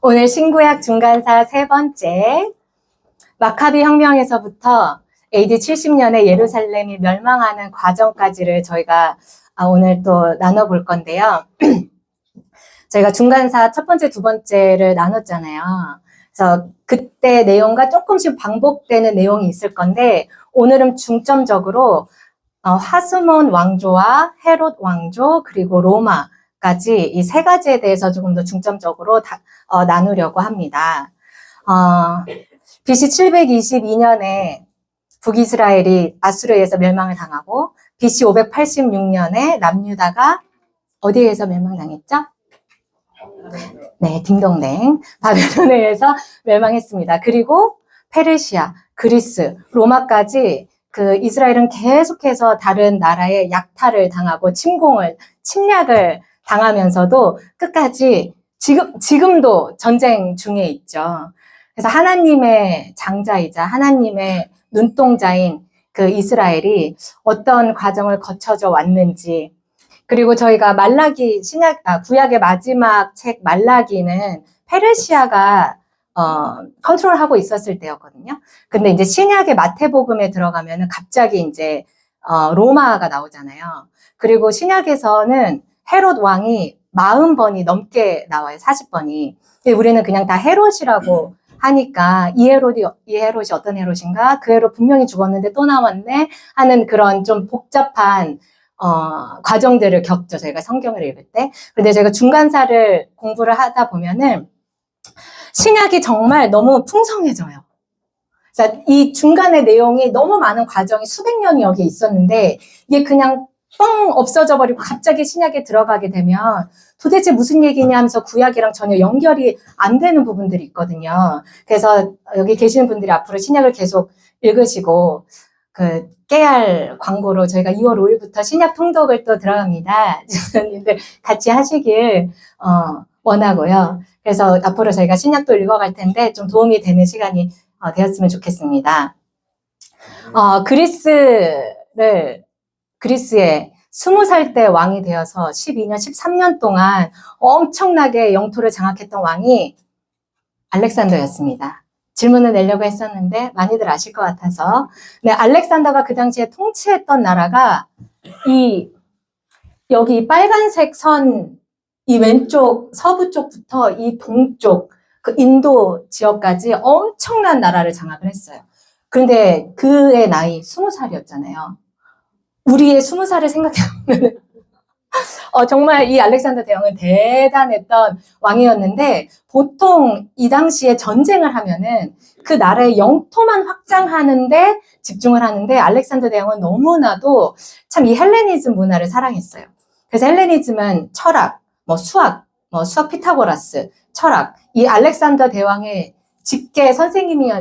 오늘 신구약 중간사 세 번째, 마카비 혁명에서부터 AD 70년에 예루살렘이 멸망하는 과정까지를 저희가 오늘 또 나눠볼 건데요. 저희가 중간사 첫 번째, 두 번째를 나눴잖아요. 그래서 그때 내용과 조금씩 반복되는 내용이 있을 건데, 오늘은 중점적으로 하스몬 왕조와 헤롯 왕조 그리고 로마까지 이 세 가지에 대해서 조금 더 중점적으로 나누려고 합니다. BC 722년에 북이스라엘이 아수르에서 멸망을 당하고 BC 586년에 남유다가 어디에 의해서 멸망당했죠? 네, 딩동댕. 바벨론에 의해서 멸망했습니다. 그리고 페르시아, 그리스, 로마까지 그 이스라엘은 계속해서 다른 나라의 약탈을 당하고 침략을 당하면서도 끝까지 지금도 전쟁 중에 있죠. 그래서 하나님의 장자이자 하나님의 눈동자인 그 이스라엘이 어떤 과정을 거쳐져 왔는지, 그리고 저희가 구약의 마지막 책 말라기는 페르시아가 컨트롤하고 있었을 때였거든요. 근데 이제 신약의 마태복음에 들어가면은 갑자기 이제 로마가 나오잖아요. 그리고 신약에서는 헤롯 왕이 40번이 넘게 나와요. 40번이. 근데 우리는 그냥 다 헤롯이라고 하니까 이 헤롯이 어떤 헤롯인가? 그 헤롯 분명히 죽었는데 또 나왔네? 하는 그런 좀 복잡한 과정들을 겪죠. 저희가 성경을 읽을 때. 근데 제가 중간사를 공부를 하다 보면은 신약이 정말 너무 풍성해져요. 자, 이 중간의 내용이 너무 많은 과정이 수백 년이 여기 있었는데 이게 그냥 뻥 없어져 버리고 갑자기 신약에 들어가게 되면 도대체 무슨 얘기냐 하면서 구약이랑 전혀 연결이 안 되는 부분들이 있거든요. 그래서 여기 계시는 분들이 앞으로 신약을 계속 읽으시고 그 깨알 광고로 저희가 2월 5일부터 신약 통독을 또 들어갑니다. 지선님들 같이 하시길 원하고요. 그래서 앞으로 저희가 신약도 읽어갈 텐데 좀 도움이 되는 시간이 되었으면 좋겠습니다. 그리스에 20살 때 왕이 되어서 12년, 13년 동안 엄청나게 영토를 장악했던 왕이 알렉산더였습니다. 질문을 내려고 했었는데 많이들 아실 것 같아서. 네, 알렉산더가 그 당시에 통치했던 나라가 여기 빨간색 선, 이 왼쪽 서부 쪽부터 이 동쪽 그 인도 지역까지 엄청난 나라를 장악을 했어요. 그런데 그의 나이 20살이었잖아요. 우리의 20살을 생각해보면 정말 이 알렉산더 대왕은 대단했던 왕이었는데, 보통 이 당시에 전쟁을 하면은 그 나라의 영토만 확장하는데 집중을 하는데, 알렉산더 대왕은 너무나도 참 이 헬레니즘 문화를 사랑했어요. 그래서 헬레니즘은 철학, 수학 피타고라스, 철학. 이 알렉산더 대왕의 직계 선생님이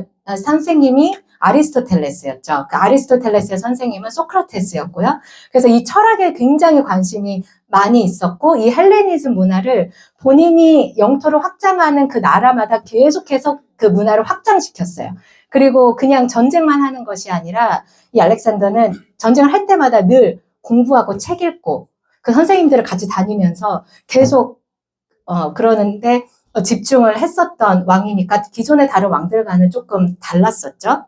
아리스토텔레스였죠. 그 아리스토텔레스의 선생님은 소크라테스였고요. 그래서 이 철학에 굉장히 관심이 많이 있었고, 이 헬레니즘 문화를 본인이 영토를 확장하는 그 나라마다 계속해서 그 문화를 확장시켰어요. 그리고 그냥 전쟁만 하는 것이 아니라 이 알렉산더는 전쟁을 할 때마다 늘 공부하고 책 읽고 그 선생님들을 같이 다니면서 계속 그러는데 집중을 했었던 왕이니까 기존의 다른 왕들과는 조금 달랐었죠.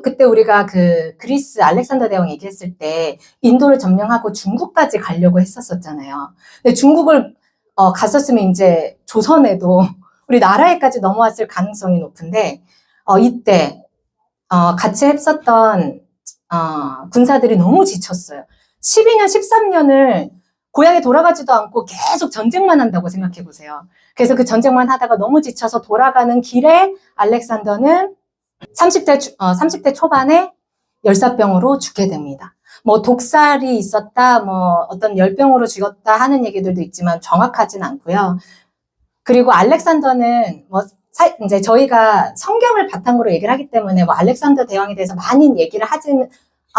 그때 우리가 그리스 알렉산더 대왕 얘기했을 때 인도를 점령하고 중국까지 가려고 했었잖아요. 근데 중국을 갔었으면 이제 조선에도 우리 나라에까지 넘어왔을 가능성이 높은데, 이때 같이 했었던 군사들이 너무 지쳤어요. 12년, 13년을 고향에 돌아가지도 않고 계속 전쟁만 한다고 생각해 보세요. 그래서 그 전쟁만 하다가 너무 지쳐서 돌아가는 길에 알렉산더는 30대 초반에 열사병으로 죽게 됩니다. 독살이 있었다, 어떤 열병으로 죽었다 하는 얘기들도 있지만 정확하진 않고요. 그리고 알렉산더는 이제 저희가 성경을 바탕으로 얘기를 하기 때문에 알렉산더 대왕에 대해서 많은 얘기를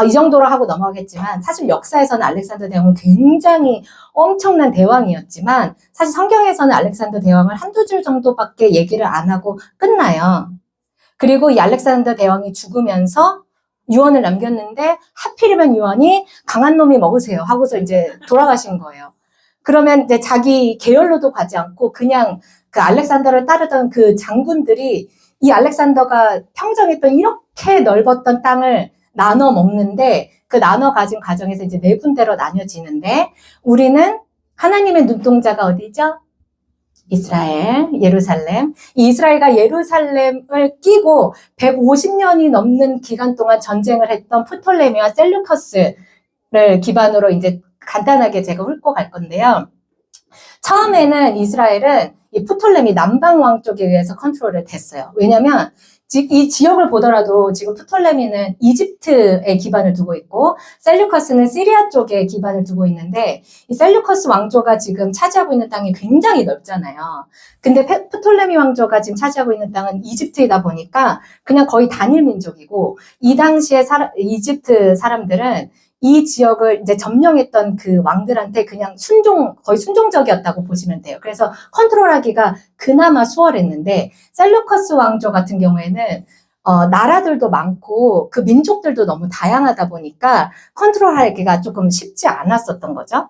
이 정도로 하고 넘어가겠지만, 사실 역사에서는 알렉산더 대왕은 굉장히 엄청난 대왕이었지만, 사실 성경에서는 알렉산더 대왕을 한두 줄 정도밖에 얘기를 안 하고 끝나요. 그리고 이 알렉산더 대왕이 죽으면서 유언을 남겼는데, 하필이면 유언이 강한 놈이 먹으세요 하고서 이제 돌아가신 거예요. 그러면 이제 자기 계열로도 가지 않고 그냥 그 알렉산더를 따르던 그 장군들이 이 알렉산더가 평정했던 이렇게 넓었던 땅을 나눠 먹는데 그 나눠 가진 과정에서 이제 네 군데로 나뉘어지는데 우리는 하나님의 눈동자가 어디죠? 이스라엘, 예루살렘. 이 이스라엘과 예루살렘을 끼고 150년이 넘는 기간 동안 전쟁을 했던 프톨레미와 셀루커스를 기반으로 이제 간단하게 제가 훑고 갈 건데요. 처음에는 이스라엘은 이 프톨레미 남방 왕 쪽에 의해서 컨트롤을 됐어요. 왜냐면 이 지역을 보더라도 지금 프톨레미는 이집트에 기반을 두고 있고 셀루커스는 시리아 쪽에 기반을 두고 있는데 이 셀루커스 왕조가 지금 차지하고 있는 땅이 굉장히 넓잖아요. 근데 프톨레미 왕조가 지금 차지하고 있는 땅은 이집트이다 보니까 그냥 거의 단일 민족이고 이 당시에 이집트 사람들은 이 지역을 이제 점령했던 그 왕들한테 그냥 거의 순종적이었다고 보시면 돼요. 그래서 컨트롤하기가 그나마 수월했는데 셀루커스 왕조 같은 경우에는 나라들도 많고 그 민족들도 너무 다양하다 보니까 컨트롤하기가 조금 쉽지 않았었던 거죠.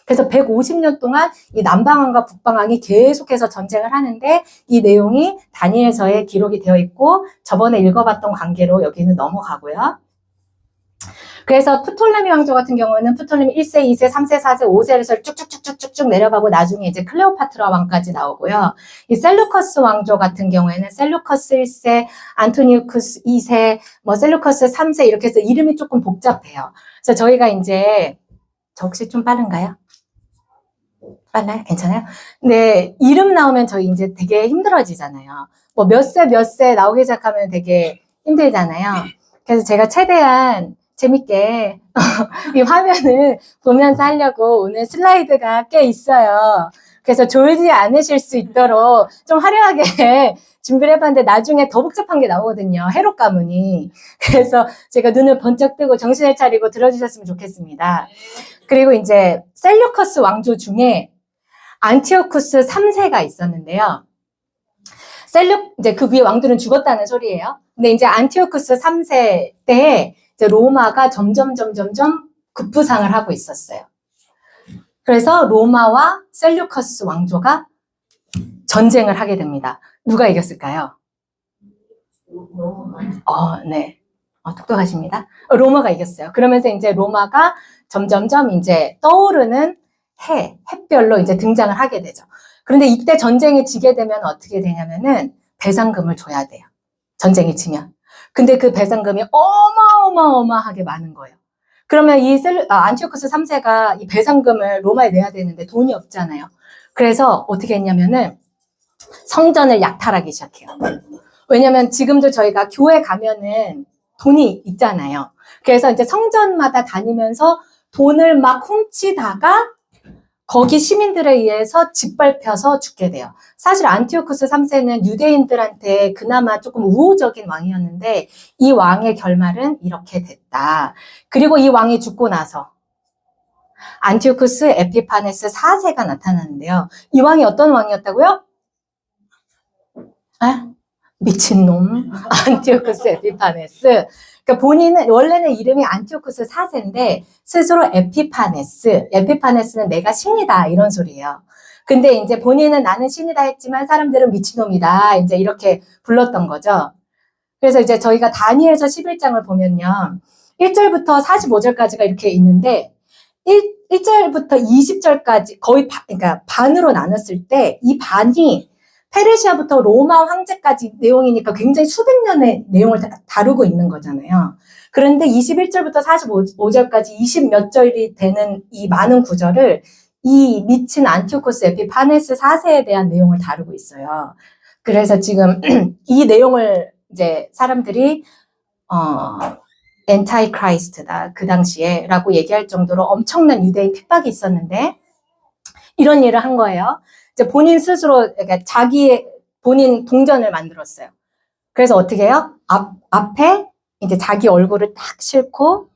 그래서 150년 동안 이 남방왕과 북방왕이 계속해서 전쟁을 하는데 이 내용이 다니엘서에 기록이 되어 있고 저번에 읽어봤던 관계로 여기는 넘어가고요. 그래서 프톨레미 왕조 같은 경우는 프톨레미 1세, 2세, 3세, 4세, 5세에서 쭉쭉쭉쭉쭉 내려가고 나중에 이제 클레오파트라 왕까지 나오고요. 이 셀루커스 왕조 같은 경우에는 셀루커스 1세, 안토니우쿠스 2세, 뭐 셀루커스 3세 이렇게 해서 이름이 조금 복잡해요. 그래서 저희가 이제 저 혹시 좀 빠른가요? 빨라요? 괜찮아요? 네, 이름 나오면 저희 이제 되게 힘들어지잖아요. 뭐 몇 세 나오기 시작하면 되게 힘들잖아요. 그래서 제가 최대한 재밌게 이 화면을 보면서 하려고 오늘 슬라이드가 꽤 있어요. 그래서 졸지 않으실 수 있도록 좀 화려하게 준비를 해봤는데 나중에 더 복잡한 게 나오거든요. 해록 가문이. 그래서 제가 눈을 번쩍 뜨고 정신을 차리고 들어주셨으면 좋겠습니다. 그리고 이제 셀루커스 왕조 중에 안티오쿠스 3세가 있었는데요. 이제 그 위에 왕들은 죽었다는 소리예요. 근데 이제 안티오쿠스 3세 때 이제 로마가 점점 급부상을 하고 있었어요. 그래서 로마와 셀루커스 왕조가 전쟁을 하게 됩니다. 누가 이겼을까요? 네. 똑똑하십니다. 로마가 이겼어요. 그러면서 이제 로마가 점점 이제 떠오르는 햇별로 이제 등장을 하게 되죠. 그런데 이때 전쟁에 지게 되면 어떻게 되냐면은 배상금을 줘야 돼요. 전쟁에 지면. 근데 그 배상금이 어마어마하게 많은 거예요. 그러면 안티오쿠스 3세가 이 배상금을 로마에 내야 되는데 돈이 없잖아요. 그래서 어떻게 했냐면은 성전을 약탈하기 시작해요. 왜냐면 지금도 저희가 교회 가면은 돈이 있잖아요. 그래서 이제 성전마다 다니면서 돈을 막 훔치다가 거기 시민들에 의해서 짓밟혀서 죽게 돼요. 사실 안티오쿠스 3세는 유대인들한테 그나마 조금 우호적인 왕이었는데 이 왕의 결말은 이렇게 됐다. 그리고 이 왕이 죽고 나서 안티오쿠스 에피파네스 4세가 나타나는데요. 이 왕이 어떤 왕이었다고요? 미친놈 안티오쿠스 에피파네스. 그러니까 본인은 원래는 이름이 안티오쿠스 4세인데 스스로 에피파네스는 내가 신이다 이런 소리예요. 근데 이제 본인은 나는 신이다 했지만 사람들은 미친놈이다 이제 이렇게 불렀던 거죠. 그래서 이제 저희가 다니엘서 11장을 보면요. 1절부터 45절까지가 이렇게 있는데 1절부터 20절까지 거의 그러니까 반으로 나눴을 때 이 반이 페르시아부터 로마 황제까지 내용이니까 굉장히 수백 년의 내용을 다루고 있는 거잖아요. 그런데 21절부터 45절까지 20 몇 절이 되는 이 많은 구절을 이 미친 안티오코스 에피파네스 4세에 대한 내용을 다루고 있어요. 그래서 지금 이 내용을 이제 사람들이 엔타이 크라이스트다 그 당시에 라고 얘기할 정도로 엄청난 유대인 핍박이 있었는데 이런 일을 한 거예요. 이제 본인 스스로, 그러니까 본인 동전을 만들었어요. 그래서 어떻게 해요? 앞에 이제 자기 얼굴을 딱 싣고,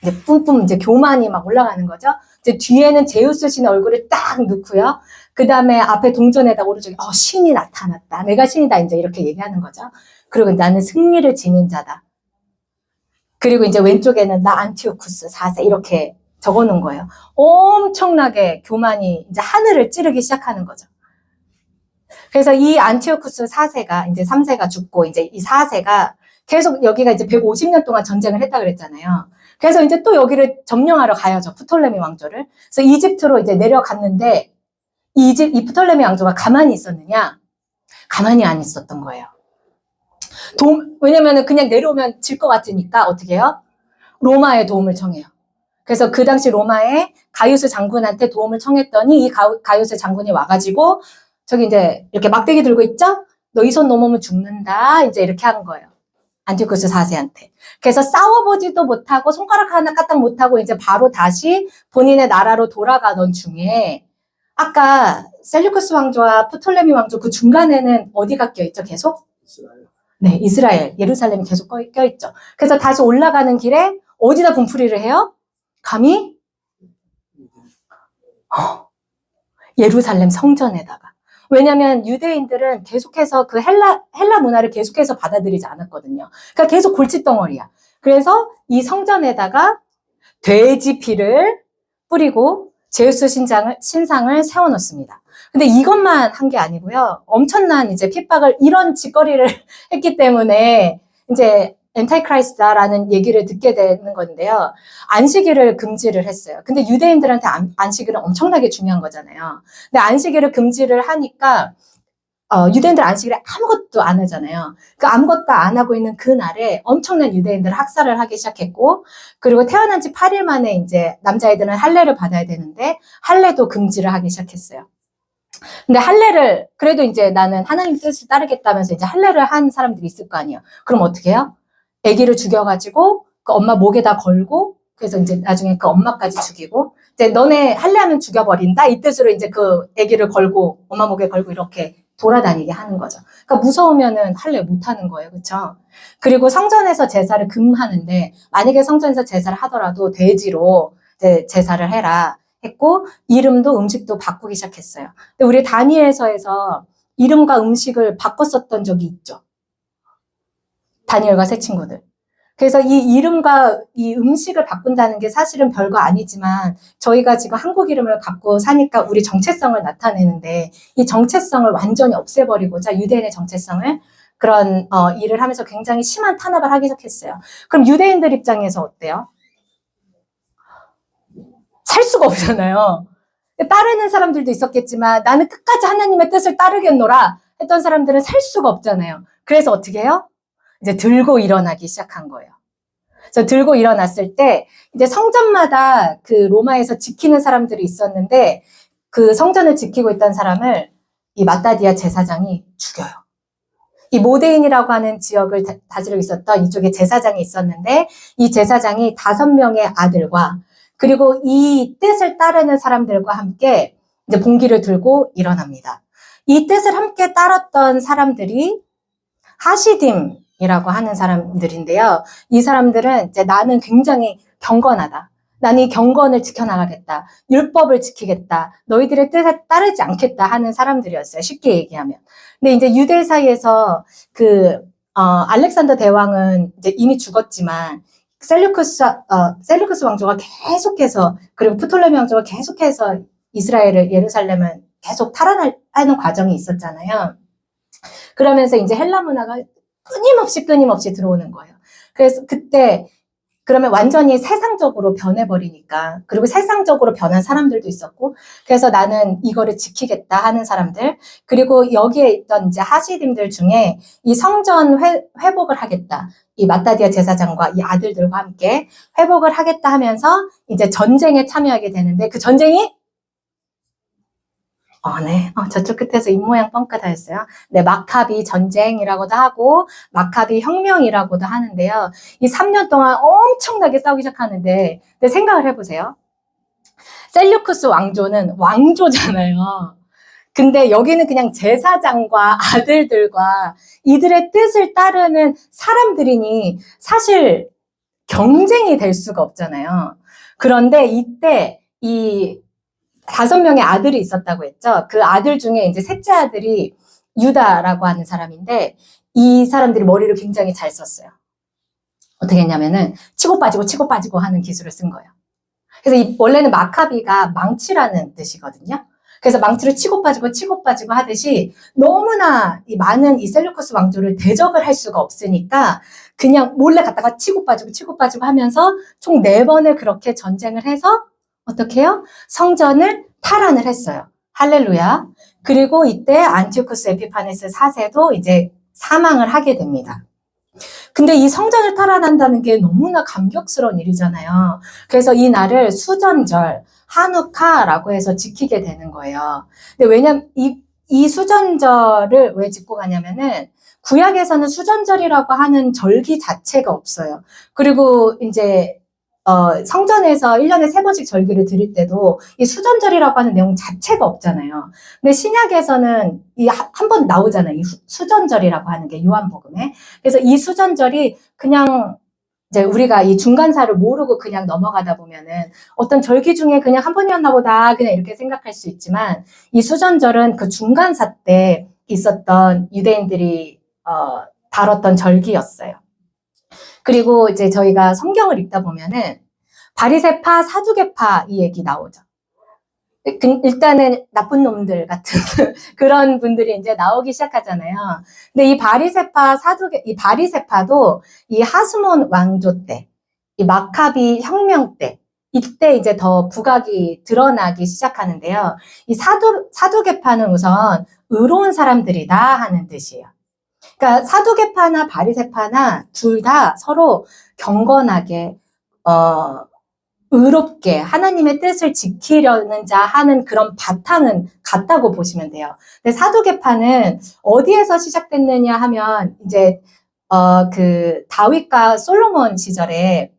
이제 뿜뿜 이제 교만이 막 올라가는 거죠. 이제 뒤에는 제우스 신의 얼굴을 딱 넣고요. 그 다음에 앞에 동전에다 오른쪽에, 신이 나타났다. 내가 신이다. 이제 이렇게 얘기하는 거죠. 그리고 나는 승리를 지닌 자다. 그리고 이제 왼쪽에는 나 안티오쿠스 4세 이렇게 적어 놓은 거예요. 엄청나게 교만이 이제 하늘을 찌르기 시작하는 거죠. 그래서 이 안티오쿠스 4세가 이제 3세가 죽고 이제 이 4세가 계속 여기가 이제 150년 동안 전쟁을 했다 그랬잖아요. 그래서 이제 또 여기를 점령하러 가야죠. 프톨레미 왕조를. 그래서 이집트로 이제 내려갔는데 이 프톨레미 왕조가 가만히 있었느냐? 가만히 안 있었던 거예요. 왜냐면은 그냥 내려오면 질 것 같으니까 어떻게 해요? 로마의 도움을 청해요. 그래서 그 당시 로마의 가이우스 장군한테 도움을 청했더니 이 가이우스 장군이 와가지고 저기 이제 이렇게 막대기 들고 있죠? 너 이 손 넘으면 죽는다. 이제 이렇게 한 거예요. 안티오쿠스 4세한테. 그래서 싸워보지도 못하고 손가락 하나 까딱 못하고 이제 바로 다시 본인의 나라로 돌아가던 중에 아까 셀류쿠스 왕조와 프톨레미 왕조 그 중간에는 어디가 껴있죠? 계속? 이스라엘. 네, 이스라엘, 예루살렘이 계속 껴있죠. 그래서 다시 올라가는 길에 어디다 분풀이를 해요? 감히? 예루살렘 성전에다가. 왜냐면 유대인들은 계속해서 그 헬라 문화를 계속해서 받아들이지 않았거든요. 그러니까 계속 골칫덩어리야. 그래서 이 성전에다가 돼지 피를 뿌리고 제우스 신상을 세워놓습니다. 근데 이것만 한 게 아니고요. 엄청난 이제 핍박을 이런 짓거리를 했기 때문에 이제 엔타이크라이스트다라는 얘기를 듣게 되는 건데요. 안식일을 금지를 했어요. 근데 유대인들한테 안식일은 엄청나게 중요한 거잖아요. 근데 안식일을 금지를 하니까 유대인들 안식일에 아무것도 안 하잖아요. 그 아무것도 안 하고 있는 그날에 엄청난 유대인들을 학살을 하기 시작했고, 그리고 태어난 지 8일 만에 이제 남자애들은 할례를 받아야 되는데 할례도 금지를 하기 시작했어요. 근데 할례를 그래도 이제 나는 하나님 뜻을 따르겠다면서 이제 할례를 한 사람들이 있을 거 아니에요. 그럼 어떻게 해요? 아기를 죽여가지고 그 엄마 목에다 걸고, 그래서 이제 나중에 그 엄마까지 죽이고, 이제 너네 할례하면 죽여버린다 이 뜻으로 이제 그 아기를 걸고 엄마 목에 걸고 이렇게 돌아다니게 하는 거죠. 그러니까 무서우면은 할례 못 하는 거예요. 그렇죠? 그리고 성전에서 제사를 금하는데 만약에 성전에서 제사를 하더라도 돼지로 이제 제사를 해라 했고, 이름도 음식도 바꾸기 시작했어요. 근데 우리 다니엘서에서 이름과 음식을 바꿨었던 적이 있죠. 다니엘과 새 친구들. 그래서 이 이름과 이 음식을 바꾼다는 게 사실은 별거 아니지만 저희가 지금 한국 이름을 갖고 사니까 우리 정체성을 나타내는데 이 정체성을 완전히 없애버리고자 유대인의 정체성을 그런 일을 하면서 굉장히 심한 탄압을 하기 시작했어요. 그럼 유대인들 입장에서 어때요? 살 수가 없잖아요. 따르는 사람들도 있었겠지만 나는 끝까지 하나님의 뜻을 따르겠노라 했던 사람들은 살 수가 없잖아요. 그래서 어떻게 해요? 이제 들고 일어나기 시작한 거예요. 그래서 들고 일어났을 때 이제 성전마다 그 로마에서 지키는 사람들이 있었는데 그 성전을 지키고 있던 사람을 이 마따디아 제사장이 죽여요. 이 모데인이라고 하는 지역을 다스리고 있었던 이쪽에 제사장이 있었는데 이 제사장이 5명의 아들과 그리고 이 뜻을 따르는 사람들과 함께 이제 봉기를 들고 일어납니다. 이 뜻을 함께 따랐던 사람들이 하시딤이라고 하는 사람들인데요. 이 사람들은 이제 나는 굉장히 경건하다. 나는 이 경건을 지켜나가겠다. 율법을 지키겠다. 너희들의 뜻에 따르지 않겠다 하는 사람들이었어요. 쉽게 얘기하면. 근데 이제 유대 사이에서 알렉산더 대왕은 이제 이미 죽었지만 셀류쿠스 왕조가 계속해서 그리고 프톨레미 왕조가 계속해서 이스라엘을 예루살렘을 계속 탈환하는 과정이 있었잖아요. 그러면서 이제 헬라 문화가 끊임없이 들어오는 거예요. 그래서 그때 그러면 완전히 세상적으로 변해버리니까 그리고 세상적으로 변한 사람들도 있었고 그래서 나는 이거를 지키겠다 하는 사람들 그리고 여기에 있던 이제 하시딤들 중에 이 성전 회복을 하겠다. 이 마따디아 제사장과 이 아들들과 함께 회복을 하겠다 하면서 이제 전쟁에 참여하게 되는데 그 전쟁이 네. 저쪽 끝에서 입모양 뻥끗하였어요. 네, 마카비 전쟁이라고도 하고, 마카비 혁명이라고도 하는데요. 이 3년 동안 엄청나게 싸우기 시작하는데, 근데 생각을 해보세요. 셀류쿠스 왕조는 왕조잖아요. 근데 여기는 그냥 제사장과 아들들과 이들의 뜻을 따르는 사람들이니 사실 경쟁이 될 수가 없잖아요. 그런데 이때 이 5명의 아들이 있었다고 했죠. 그 아들 중에 이제 셋째 아들이 유다라고 하는 사람인데 이 사람들이 머리를 굉장히 잘 썼어요. 어떻게 했냐면은 치고 빠지고 하는 기술을 쓴 거예요. 그래서 원래는 마카비가 망치라는 뜻이거든요. 그래서 망치로 치고 빠지고 하듯이 너무나 이 많은 이 셀루커스 왕조를 대적을 할 수가 없으니까 그냥 몰래 갔다가 치고 빠지고 하면서 총 4번을 그렇게 전쟁을 해서 어떻게 해요? 성전을 탈환을 했어요. 할렐루야. 그리고 이때 안티오쿠스 에피파네스 4세도 이제 사망을 하게 됩니다. 근데 이 성전을 탈환한다는 게 너무나 감격스러운 일이잖아요. 그래서 이 날을 수전절, 하누카라고 해서 지키게 되는 거예요. 근데 왜냐면 이 수전절을 왜 짓고 가냐면은 구약에서는 수전절이라고 하는 절기 자체가 없어요. 그리고 이제 성전에서 1년에 3번씩 절기를 드릴 때도 이 수전절이라고 하는 내용 자체가 없잖아요. 근데 신약에서는 한 번 나오잖아요. 이 수전절이라고 하는 게 요한복음에. 그래서 이 수전절이 그냥 이제 우리가 이 중간사를 모르고 그냥 넘어가다 보면은 어떤 절기 중에 그냥 한 번이었나 보다 그냥 이렇게 생각할 수 있지만 이 수전절은 그 중간사 때 있었던 유대인들이 다뤘던 절기였어요. 그리고 이제 저희가 성경을 읽다 보면은 바리새파, 사두개파 이 얘기 나오죠. 일단은 나쁜 놈들 같은 그런 분들이 이제 나오기 시작하잖아요. 근데 이 바리새파도 이 하스몬 왕조 때, 이 마카비 혁명 때, 이때 이제 더 부각이 드러나기 시작하는데요. 이 사두개파는 우선 의로운 사람들이다 하는 뜻이에요. 그러니까 사두개파나 바리새파나 둘 다 서로 경건하게 의롭게 하나님의 뜻을 지키려는 자 하는 그런 바탕은 같다고 보시면 돼요. 근데 사두개파는 어디에서 시작됐느냐 하면 이제 그 다윗과 솔로몬 시절에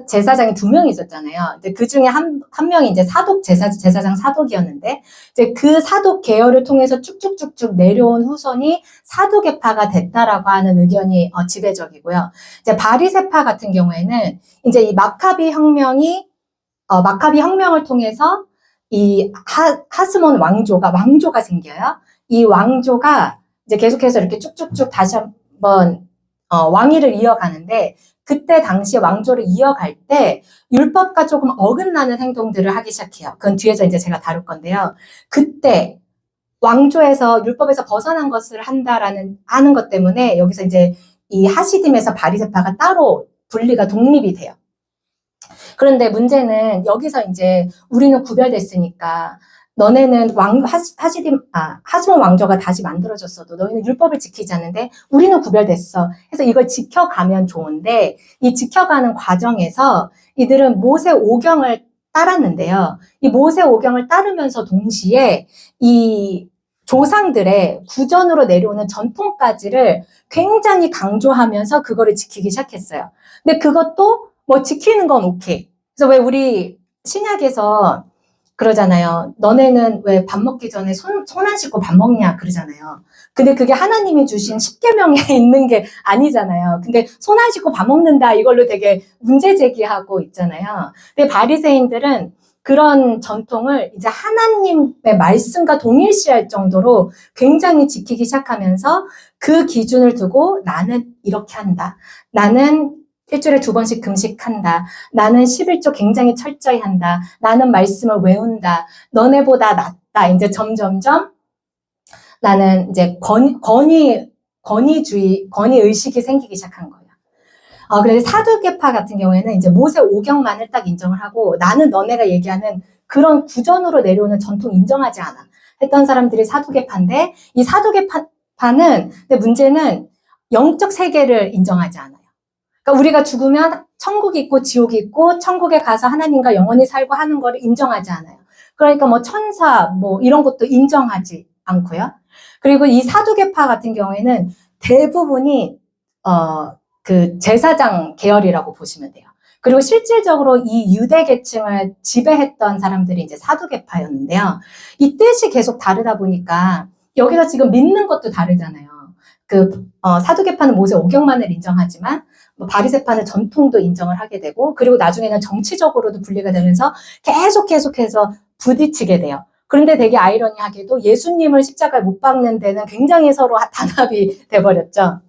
제사장이 2명이 있었잖아요. 이제 그 중에 한 명이 이제 제사장 사독이었는데, 이제 그 사독 계열을 통해서 쭉쭉쭉쭉 내려온 후손이 사두개파가 됐다라고 하는 의견이 지배적이고요. 이제 바리새파 같은 경우에는 이제 이 마카비 혁명을 통해서 이 하스몬 왕조가 생겨요. 이 왕조가 이제 계속해서 이렇게 쭉쭉쭉 다시 한번 왕위를 이어가는데, 그때 당시에 왕조를 이어갈 때 율법과 조금 어긋나는 행동들을 하기 시작해요. 그건 뒤에서 이제 제가 다룰 건데요. 그때 왕조에서 율법에서 벗어난 것을 하는 것 때문에 여기서 이제 이 하시딤에서 바리새파가 따로 분리가 독립이 돼요. 그런데 문제는 여기서 이제 우리는 구별됐으니까 너네는 하스몬 왕조가 다시 만들어졌어도 너희는 율법을 지키지 않는데 우리는 구별됐어. 그래서 이걸 지켜가면 좋은데 이 지켜가는 과정에서 이들은 모세 오경을 따랐는데요. 이 모세 오경을 따르면서 동시에 이 조상들의 구전으로 내려오는 전통까지를 굉장히 강조하면서 그거를 지키기 시작했어요. 근데 그것도 뭐 지키는 건 오케이. 그래서 왜 우리 신약에서 그러잖아요. 너네는 왜 밥 먹기 전에 손 안 씻고 밥 먹냐 그러잖아요. 근데 그게 하나님이 주신 10계명에 있는 게 아니잖아요. 근데 손 안 씻고 밥 먹는다 이걸로 되게 문제 제기하고 있잖아요. 근데 바리새인들은 그런 전통을 이제 하나님의 말씀과 동일시할 정도로 굉장히 지키기 시작하면서 그 기준을 두고 나는 이렇게 한다. 나는 일주일에 2번씩 금식한다. 나는 11조 굉장히 철저히 한다. 나는 말씀을 외운다. 너네보다 낫다. 이제 점점점 나는 이제 권위의식이 생기기 시작한 거예요. 그래서 사두개파 같은 경우에는 이제 모세 오경만을 딱 인정을 하고 나는 너네가 얘기하는 그런 구전으로 내려오는 전통 인정하지 않아. 했던 사람들이 사두개파인데 이 사두개파는 근데 문제는 영적 세계를 인정하지 않아요. 그러니까 우리가 죽으면 천국이 있고 지옥이 있고 천국에 가서 하나님과 영원히 살고 하는 거를 인정하지 않아요. 그러니까 뭐 천사 뭐 이런 것도 인정하지 않고요. 그리고 이 사두개파 같은 경우에는 대부분이 그 제사장 계열이라고 보시면 돼요. 그리고 실질적으로 이 유대 계층을 지배했던 사람들이 이제 사두개파였는데요. 이 뜻이 계속 다르다 보니까 여기서 지금 믿는 것도 다르잖아요. 사두개파는 모세 오경만을 인정하지만 바리새파는 전통도 인정을 하게 되고 그리고 나중에는 정치적으로도 분리가 되면서 계속해서 부딪히게 돼요. 그런데 되게 아이러니하게도 예수님을 십자가에 못 박는 데는 굉장히 서로 단합이 돼버렸죠.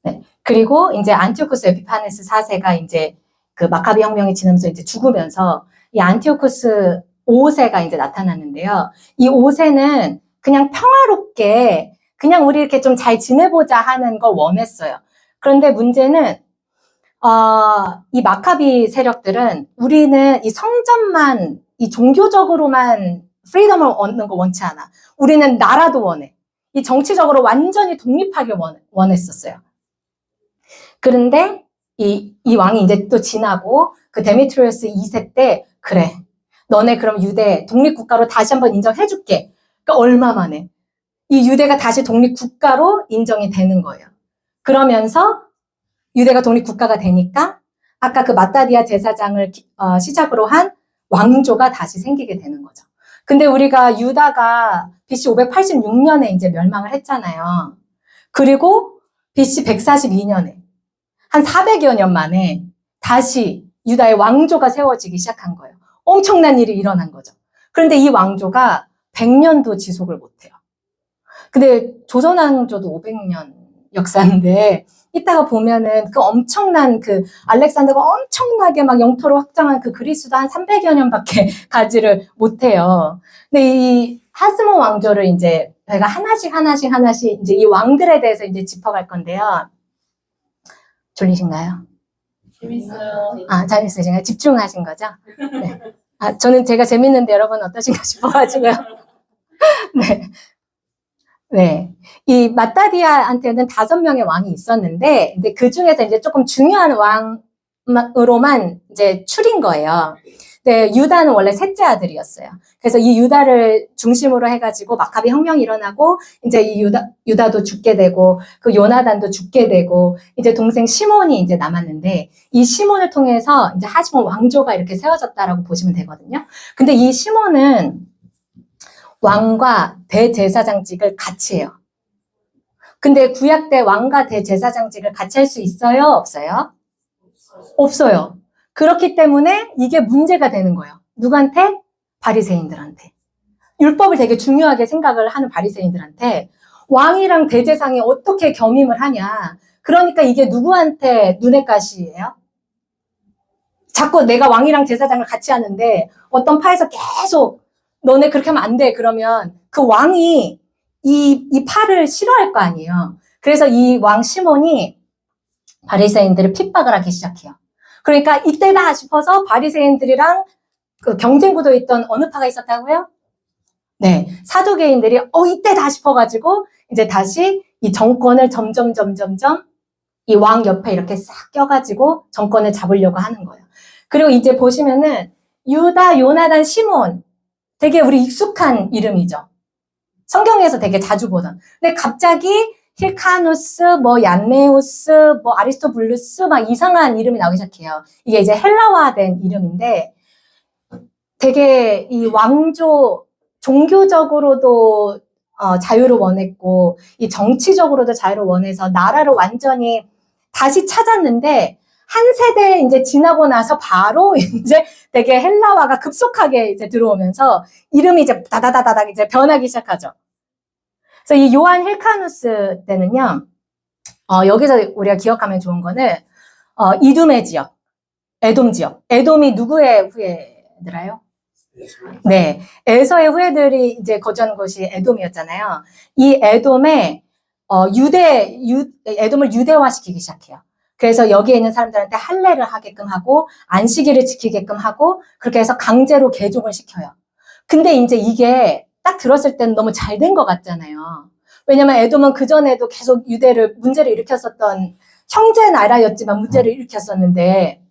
네. 그리고 이제 안티오쿠스 에피파네스 4세가 이제 그 마카비 혁명이 지나면서 이제 죽으면서 이 안티오쿠스 5세가 이제 나타났는데요. 이 5세는 그냥 평화롭게 그냥 우리 이렇게 좀 잘 지내보자 하는 걸 원했어요. 그런데 문제는 이 마카비 세력들은 우리는 이 성전만 이 종교적으로만 프리덤을 얻는 거 원치 않아. 우리는 나라도 원해. 이 정치적으로 완전히 독립하길 원했었어요. 그런데 이 왕이 이제 또 지나고 그 데미트리우스 2세 때 그래. 너네 그럼 유대 독립국가로 다시 한번 인정해줄게. 그러니까 얼마 만에 이 유대가 다시 독립국가로 인정이 되는 거예요. 그러면서 유대가 독립국가가 되니까 아까 그 마따디아 제사장을 시작으로 한 왕조가 다시 생기게 되는 거죠. 근데 우리가 유다가 BC 586년에 이제 멸망을 했잖아요. 그리고 BC 142년에 한 400여 년 만에 다시 유다의 왕조가 세워지기 시작한 거예요. 엄청난 일이 일어난 거죠. 그런데 이 왕조가 100년도 지속을 못해요. 근데 조선왕조도 500년 역사인데 이따가 보면은 그 엄청난 그 알렉산더가 엄청나게 막 영토를 확장한 그 그리스도 한 300여 년밖에 가지를 못해요. 근데 이 하스몬 왕조를 이제 저희가 하나씩 이제 이 왕들에 대해서 이제 짚어갈 건데요. 졸리신가요? 재밌어요. 재밌으신가요? 집중하신 거죠? 네. 저는 제가 재밌는데 여러분 어떠신가 싶어가지고요. 네. 네. 이 마따디아한테는 5명의 왕이 있었는데, 근데 그 중에서 이제 조금 중요한 왕으로만 이제 추린 거예요. 네, 유다는 원래 셋째 아들이었어요. 그래서 이 유다를 중심으로 해가지고 마카비 혁명이 일어나고, 이제 이 유다도 죽게 되고, 그 요나단도 죽게 되고, 이제 동생 시몬이 이제 남았는데, 이 시몬을 통해서 이제 하시몬 왕조가 이렇게 세워졌다라고 보시면 되거든요. 근데 이 시몬은 왕과 대제사장직을 같이 해요. 근데 구약 때 왕과 대제사장직을 같이 할 수 있어요? 없어요? 없어요. 그렇기 때문에 이게 문제가 되는 거예요. 누구한테? 바리새인들한테. 율법을 되게 중요하게 생각을 하는 바리새인들한테 왕이랑 대제사장이 어떻게 겸임을 하냐. 그러니까 이게 누구한테 눈엣 가시예요? 자꾸 내가 왕이랑 제사장을 같이 하는데 어떤 파에서 계속 너네 그렇게 하면 안 돼. 그러면 그 왕이 이 파를 싫어할 거 아니에요. 그래서 이 왕 시몬이 바리새인들을 핍박을 하기 시작해요. 그러니까 이때다 싶어서 바리새인들이랑 그 경쟁 구도에 있던 어느 파가 있었다고요? 네, 사두개인들이 이때다 싶어가지고 이제 다시 이 정권을 점점 이 왕 옆에 이렇게 싹 껴가지고 정권을 잡으려고 하는 거예요. 그리고 이제 보시면은 유다, 요나단, 시몬 되게 우리 익숙한 이름이죠. 성경에서 되게 자주 보던. 근데 갑자기 힐카누스, 얀네우스, 아리스토블루스 막 이상한 이름이 나오기 시작해요. 이게 이제 헬라화된 이름인데 되게 이 왕조 종교적으로도 자유를 원했고 이 정치적으로도 자유를 원해서 나라를 완전히 다시 찾았는데 한 세대 이제 지나고 나서 바로 이제 되게 헬라화가 급속하게 이제 들어오면서 이름이 이제 다다다다닥 이제 변하기 시작하죠. 그래서 이 요한 힐카누스 때는요, 여기서 우리가 기억하면 좋은 거는, 이두메 지역, 에돔 지역. 에돔이 누구의 후예들아요? 네. 에서의 후예들이 이제 거주하는 곳이 에돔이었잖아요. 이 에돔에, 에돔을 유대화시키기 시작해요. 그래서 여기에 있는 사람들한테 할례를 하게끔 하고, 안식일을 지키게끔 하고, 그렇게 해서 강제로 개종을 시켜요. 근데 이제 이게 딱 들었을 때는 너무 잘 된 것 같잖아요. 왜냐면 에돔은 그전에도 계속 문제를 일으켰었던 형제 나라였지만 문제를 일으켰었는데,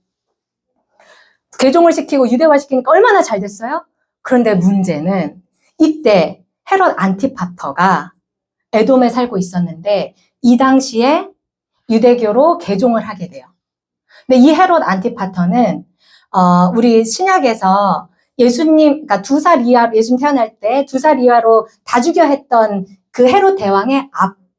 개종을 시키고 유대화시키니까 얼마나 잘 됐어요? 그런데 문제는 이때 헤롯 안티파터가 에돔에 살고 있었는데 이 당시에 유대교로 개종을 하게 돼요. 근데 이 헤롯 안티파터는 우리 신약에서 예수님, 그러니까 2살 이하, 예수님 태어날 때 2살 이하로 다 죽여 했던 그 헤롯 대왕의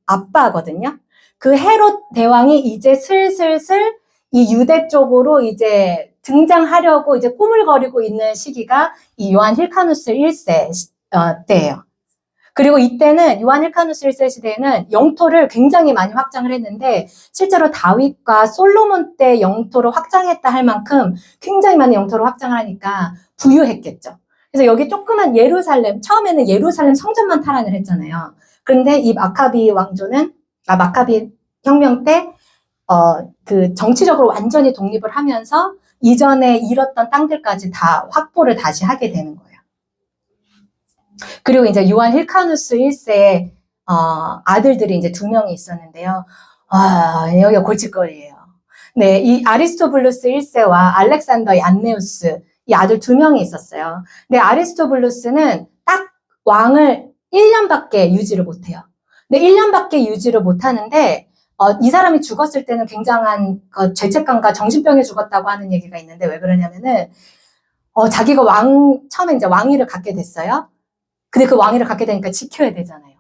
아빠거든요. 그 헤롯 대왕이 이제 슬슬슬 이 유대 쪽으로 이제 등장하려고 이제 꾸물거리고 있는 시기가 이 요한 힐카누스 1세 때예요. 그리고 이때는 요한 힐카누스 1세 시대에는 영토를 굉장히 많이 확장을 했는데 실제로 다윗과 솔로몬 때 영토를 확장했다 할 만큼 굉장히 많은 영토를 확장을 하니까 부유했겠죠. 그래서 여기 조그만 예루살렘, 처음에는 예루살렘 성전만 탈환을 했잖아요. 그런데 이 마카비 혁명 때 그 정치적으로 완전히 독립을 하면서 이전에 잃었던 땅들까지 다 확보를 다시 하게 되는 거예요. 그리고 이제 요한 힐카누스 1세의 아들들이 이제 2명이 있었는데요. 여기가 골칫거리예요. 네, 이 아리스토블루스 1세와 알렉산더 얀네우스 이 아들 2명이 있었어요. 근데 아리스토블루스는 딱 왕을 1년밖에 유지를 못해요. 근데 1년밖에 유지를 못하는데 이 사람이 죽었을 때는 굉장한 죄책감과 정신병에 죽었다고 하는 얘기가 있는데 왜 그러냐면은 자기가 처음에 이제 왕위를 갖게 됐어요. 근데 그 왕위를 갖게 되니까 지켜야 되잖아요.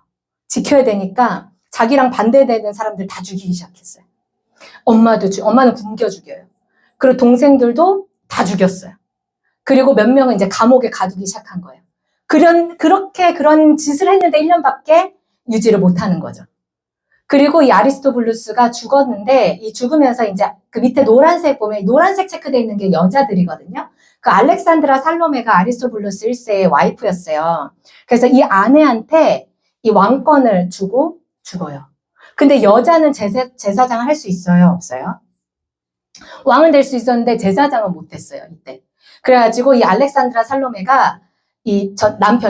지켜야 되니까 자기랑 반대되는 사람들 다 죽이기 시작했어요. 엄마는 굶겨 죽여요. 그리고 동생들도 다 죽였어요. 그리고 몇 명은 이제 감옥에 가두기 시작한 거예요. 그런 짓을 했는데 1년밖에 유지를 못하는 거죠. 그리고 이 아리스토블루스가 죽었는데 이 죽으면서 이제 그 밑에 노란색 보면 노란색 체크되어 있는 게 여자들이거든요. 그 알렉산드라 살로메가 아리스토블루스 1세의 와이프였어요. 그래서 이 아내한테 이 왕권을 주고 죽어요. 근데 여자는 제사장을 할 수 있어요? 없어요? 왕은 될 수 있었는데 제사장은 못했어요, 이때. 그래가지고 이 알렉산드라 살로메가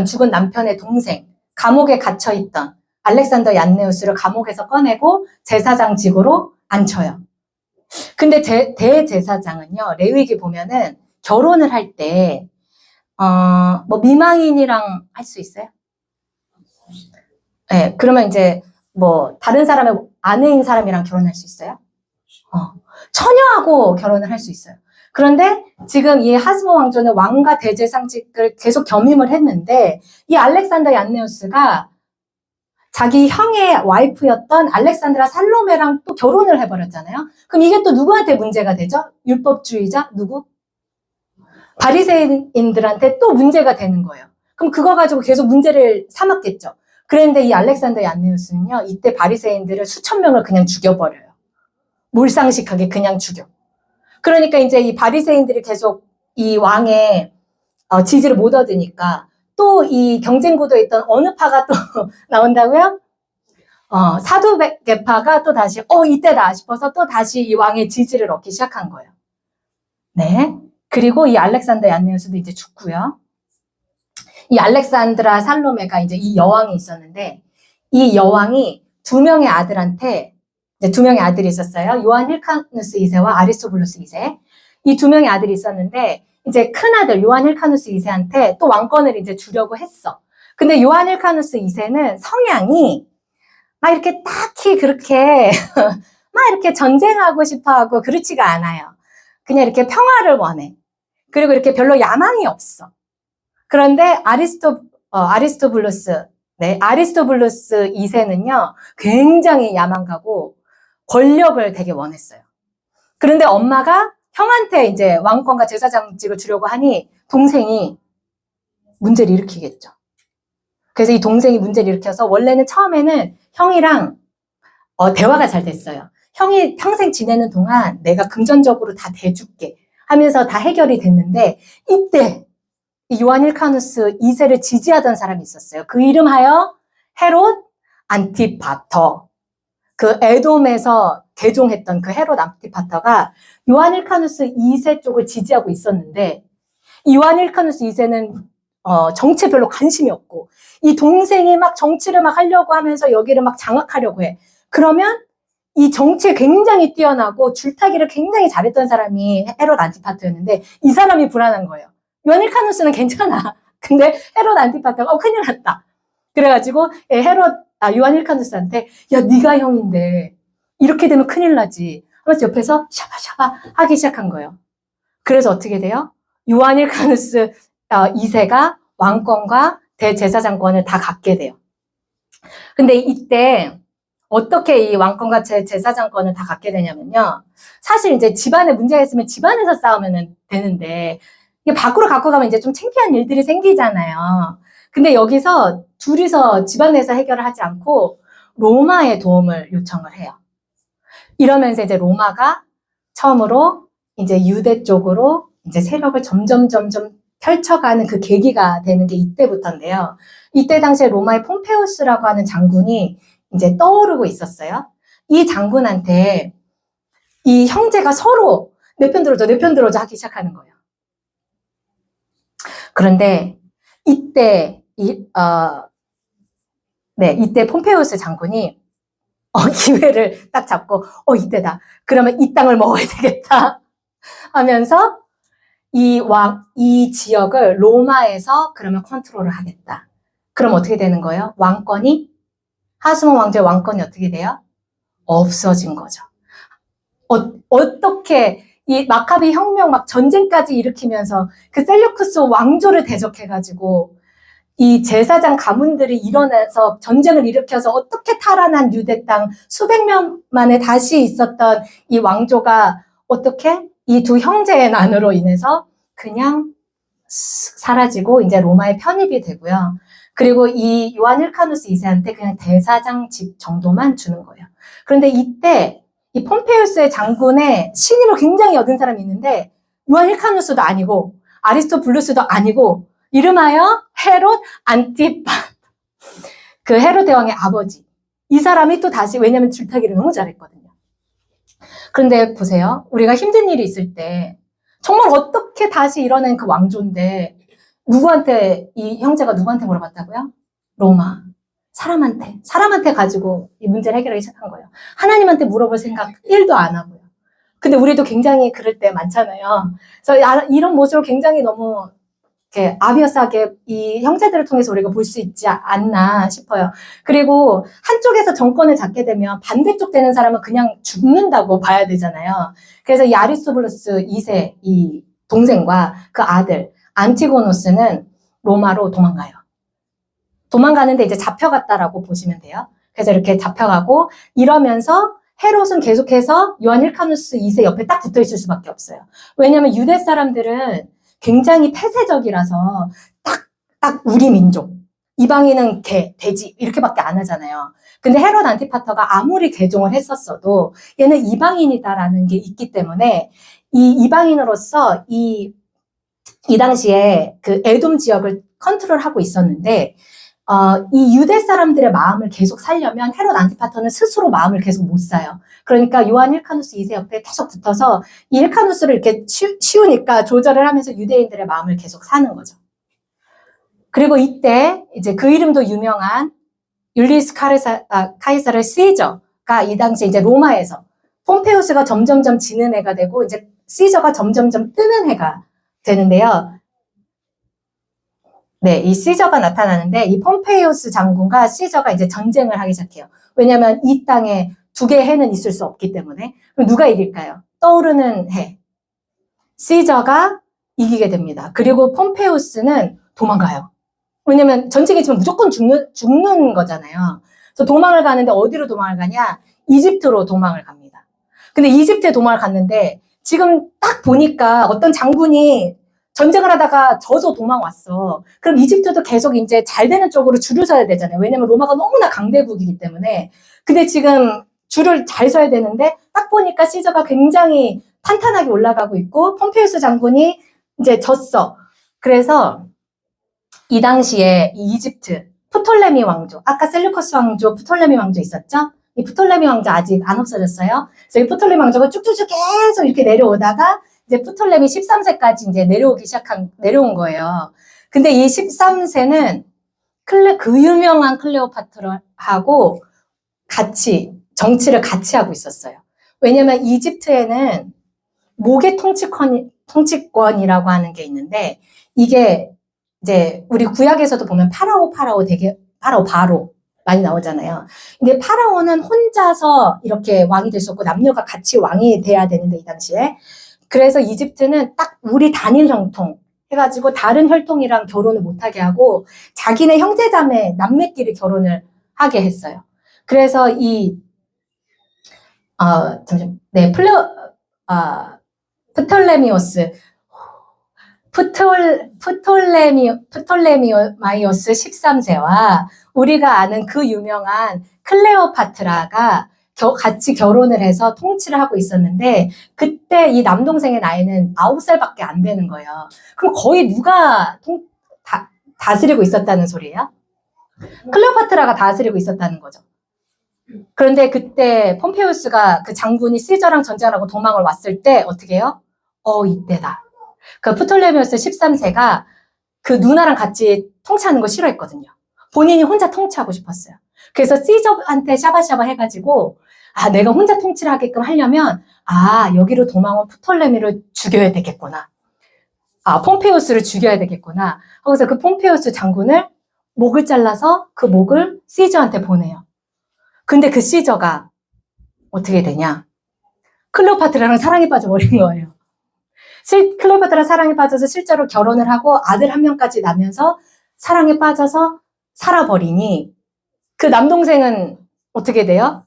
죽은 남편의 동생, 감옥에 갇혀있던 알렉산더 얀네우스를 감옥에서 꺼내고 제사장직으로 앉혀요. 근데 대제사장은요, 레위기 보면은 결혼을 할 때, 미망인이랑 할 수 있어요? 네, 그러면 이제 다른 사람의 아내인 사람이랑 결혼할 수 있어요? 처녀하고 결혼을 할 수 있어요. 그런데 지금 이 하스모 왕조는 왕과 대제사장직을 계속 겸임을 했는데 이 알렉산더 얀네우스가 자기 형의 와이프였던 알렉산드라 살로메랑 또 결혼을 해버렸잖아요. 그럼 이게 또 누구한테 문제가 되죠? 율법주의자? 누구? 바리새인들한테 또 문제가 되는 거예요. 그럼 그거 가지고 계속 문제를 삼았겠죠. 그런데 이 알렉산더 얀네우스는요, 이때 바리새인들을 수천 명을 그냥 죽여버려요. 몰상식하게 그냥 죽여. 그러니까 이제 이 바리새인들이 계속 이 왕의 지지를 못 얻으니까 또 이 경쟁 구도에 있던 어느 파가 또 나온다고요? 사두개파가 또 다시 이때다 싶어서 또 다시 이 왕의 지지를 얻기 시작한 거예요. 네. 그리고 이 알렉산더 얀네우스도 이제 죽고요. 이 알렉산드라 살로메가 이제 이 여왕이 있었는데 이 여왕이 2명의 아들한테 이제 2명의 아들이 있었어요. 요한 힐카누스 2세와 아리스토블루스 2세. 이 2명의 아들이 있었는데 이제 큰아들 요한 힐카누스 2세한테 또 왕권을 이제 주려고 했어. 근데 요한 힐카누스 2세는 성향이 막 이렇게 딱히 그렇게 막 이렇게 전쟁하고 싶어 하고 그렇지가 않아요. 그냥 이렇게 평화를 원해. 그리고 이렇게 별로 야망이 없어. 그런데 아리스토블루스 2세는요, 굉장히 야망가고 권력을 되게 원했어요. 그런데 엄마가 형한테 이제 왕권과 제사장직을 주려고 하니 동생이 문제를 일으키겠죠. 그래서 이 동생이 문제를 일으켜서 원래는 처음에는 형이랑 대화가 잘 됐어요. 형이 평생 지내는 동안 내가 금전적으로 다 대줄게 하면서 다 해결이 됐는데 이때 이 요한 힐카누스 2세를 지지하던 사람이 있었어요. 그 이름하여 헤롯 안티파터. 그 에돔에서 개종했던 그 헤롯 안티파터가 요한 힐카누스 2세 쪽을 지지하고 있었는데 이 요한 힐카누스 2세는 정치에 별로 관심이 없고 이 동생이 막 정치를 막 하려고 하면서 여기를 막 장악하려고 해. 그러면 이 정치에 굉장히 뛰어나고 줄타기를 굉장히 잘했던 사람이 헤롯 안티파터였는데 이 사람이 불안한 거예요. 요한 힐카누스는 괜찮아. 근데 헤롯 안티파터가 큰일 났다. 그래가지고 요한 힐카누스한테 야 네가 형인데 이렇게 되면 큰일 나지 하면서 옆에서 샤바샤바 하기 시작한 거예요. 그래서 어떻게 돼요? 요한 힐카누스 2세가 왕권과 대제사장권을 다 갖게 돼요. 근데 이때 어떻게 이 왕권과 제사장권을 다 갖게 되냐면요. 사실 이제 집안에 문제가 있으면 집안에서 싸우면 되는데 이게 밖으로 갖고 가면 이제 좀 창피한 일들이 생기잖아요. 근데 여기서 둘이서 집안에서 해결을 하지 않고 로마의 도움을 요청을 해요. 이러면서 이제 로마가 처음으로 이제 유대 쪽으로 이제 세력을 점점 펼쳐가는 그 계기가 되는 게 이때부터인데요. 이때 당시에 로마의 폼페우스라고 하는 장군이 이제 떠오르고 있었어요. 이 장군한테 이 형제가 서로 내 편 들어줘 하기 시작하는 거예요. 그런데 이때 이때 폼페우스 장군이 기회를 딱 잡고 이때다. 그러면 이 땅을 먹어야 되겠다 하면서 이 지역을 로마에서 그러면 컨트롤을 하겠다. 그럼 어떻게 되는 거예요? 왕권이 하스몬 왕조의 왕권이 어떻게 돼요? 없어진 거죠. 어떻게 이 마카비 혁명 막 전쟁까지 일으키면서 그 셀류쿠스 왕조를 대적해가지고 이 제사장 가문들이 일어나서 전쟁을 일으켜서 어떻게 탈환한 유대 땅 수백 년 만에 다시 있었던 이 왕조가 어떻게 이 두 형제의 난으로 인해서 그냥 사라지고 이제 로마에 편입이 되고요. 그리고 이 요한 힐카누스 2세한테 그냥 대사장직 정도만 주는 거예요. 그런데 이때 이 폼페이우스의 장군의 신임을 굉장히 얻은 사람이 있는데 요한 힐카누스도 아니고 아리스토블루스도 아니고 이름하여 헤롯 안티파, 그 헤롯 대왕의 아버지. 이 사람이 또 다시, 왜냐면 줄타기를 너무 잘했거든요. 그런데 보세요. 우리가 힘든 일이 있을 때 정말 어떻게 다시 일어난 그 왕조인데 이 형제가 누구한테 물어봤다고요? 로마. 사람한테 가지고 이 문제를 해결하기 시작한 거예요. 하나님한테 물어볼 생각 1도 안 하고요. 근데 우리도 굉장히 그럴 때 많잖아요. 그래서 이런 모습을 굉장히 너무 이렇게 아비어스하게 이 형제들을 통해서 우리가 볼 수 있지 않나 싶어요. 그리고 한쪽에서 정권을 잡게 되면 반대쪽 되는 사람은 그냥 죽는다고 봐야 되잖아요. 그래서 이 아리스토블루스 2세 이 동생과 그 아들 안티고노스는 로마로 도망가요. 도망가는데 이제 잡혀갔다라고 보시면 돼요. 그래서 이렇게 잡혀가고 이러면서 헤롯은 계속해서 요한 힐카누스 2세 옆에 딱 붙어 있을 수밖에 없어요. 왜냐하면 유대 사람들은 굉장히 폐쇄적이라서 딱 우리 민족, 이방인은 개, 돼지 이렇게밖에 안 하잖아요. 근데 헤롯 안티파터가 아무리 개종을 했었어도 얘는 이방인이다라는 게 있기 때문에 이 이방인으로서 이 당시에 그 에돔 지역을 컨트롤하고 있었는데 이 유대 사람들의 마음을 계속 살려면 헤롯 안티파터는 스스로 마음을 계속 못 사요. 그러니까 요한 힐카누스 2세 옆에 계속 붙어서 이 힐카누스를 이렇게 쉬우니까 조절을 하면서 유대인들의 마음을 계속 사는 거죠. 그리고 이때 이제 그 이름도 유명한 율리우스 카이사르 시저가 이 당시에 이제 로마에서 폼페우스가 점점점 지는 해가 되고 이제 시저가 점점점 뜨는 해가 되는데요. 네, 이 시저가 나타나는데 이 폼페이우스 장군과 시저가 이제 전쟁을 하기 시작해요. 왜냐하면 이 땅에 두 개의 해는 있을 수 없기 때문에. 그럼 누가 이길까요? 떠오르는 해. 시저가 이기게 됩니다. 그리고 폼페이우스는 도망가요. 왜냐면 전쟁이지만 무조건 죽는 거잖아요. 그래서 도망을 가는데 어디로 도망을 가냐? 이집트로 도망을 갑니다. 근데 이집트에 도망을 갔는데 지금 딱 보니까 어떤 장군이 전쟁을 하다가 져서 도망왔어. 그럼 이집트도 계속 이제 잘 되는 쪽으로 줄을 서야 되잖아요. 왜냐면 로마가 너무나 강대국이기 때문에. 근데 지금 줄을 잘 서야 되는데 딱 보니까 시저가 굉장히 탄탄하게 올라가고 있고 폼페이우스 장군이 이제 졌어. 그래서 이 당시에 이 이집트 프톨레미 왕조, 아까 셀루커스 왕조, 프톨레미 왕조 있었죠? 이 프톨레미 왕조 아직 안 없어졌어요. 그래서 이 프톨레미 왕조가 쭉쭉쭉 계속 이렇게 내려오다가 이제 프톨레미 13세까지 이제 내려온 거예요. 근데 이 13세는 그 유명한 클레오파트라하고 같이, 정치를 같이 하고 있었어요. 왜냐면 이집트에는 모계 통치권이라고 하는 게 있는데, 이게 이제 우리 구약에서도 보면 바로 많이 나오잖아요. 근데 파라오는 혼자서 이렇게 왕이 될 수 없고 남녀가 같이 왕이 돼야 되는데 이 당시에. 그래서 이집트는 딱 우리 단일 형통 해가지고 다른 혈통이랑 결혼을 못하게 하고 자기네 형제자매 남매끼리 결혼을 하게 했어요. 그래서 프톨레미오스 프톨레미오스 13세와 우리가 아는 그 유명한 클레오파트라가 같이 결혼을 해서 통치를 하고 있었는데 그때 이 남동생의 나이는 9살밖에 안 되는 거예요. 그럼 거의 누가 다스리고 있었다는 소리예요? 클레오파트라가 다스리고 있었다는 거죠. 그런데 그때 폼페우스가 그 장군이 시저랑 전쟁을 하고 도망을 왔을 때 어떻게 해요? 이때다. 그 프톨레미오스 13세가 그 누나랑 같이 통치하는 거 싫어했거든요. 본인이 혼자 통치하고 싶었어요. 그래서 시저한테 샤바샤바 해가지고 내가 혼자 통치를 하게끔 하려면 여기로 도망온 프톨레미를 죽여야 되겠구나. 폼페우스를 죽여야 되겠구나. 그래서 그 폼페우스 장군을 목을 잘라서 그 목을 시저한테 보내요. 근데 그 시저가 어떻게 되냐? 클레오파트라랑 사랑에 빠져버린 거예요. 클레오파트라 사랑에 빠져서 실제로 결혼을 하고 아들 한 명까지 나면서 사랑에 빠져서 살아버리니 그 남동생은 어떻게 돼요?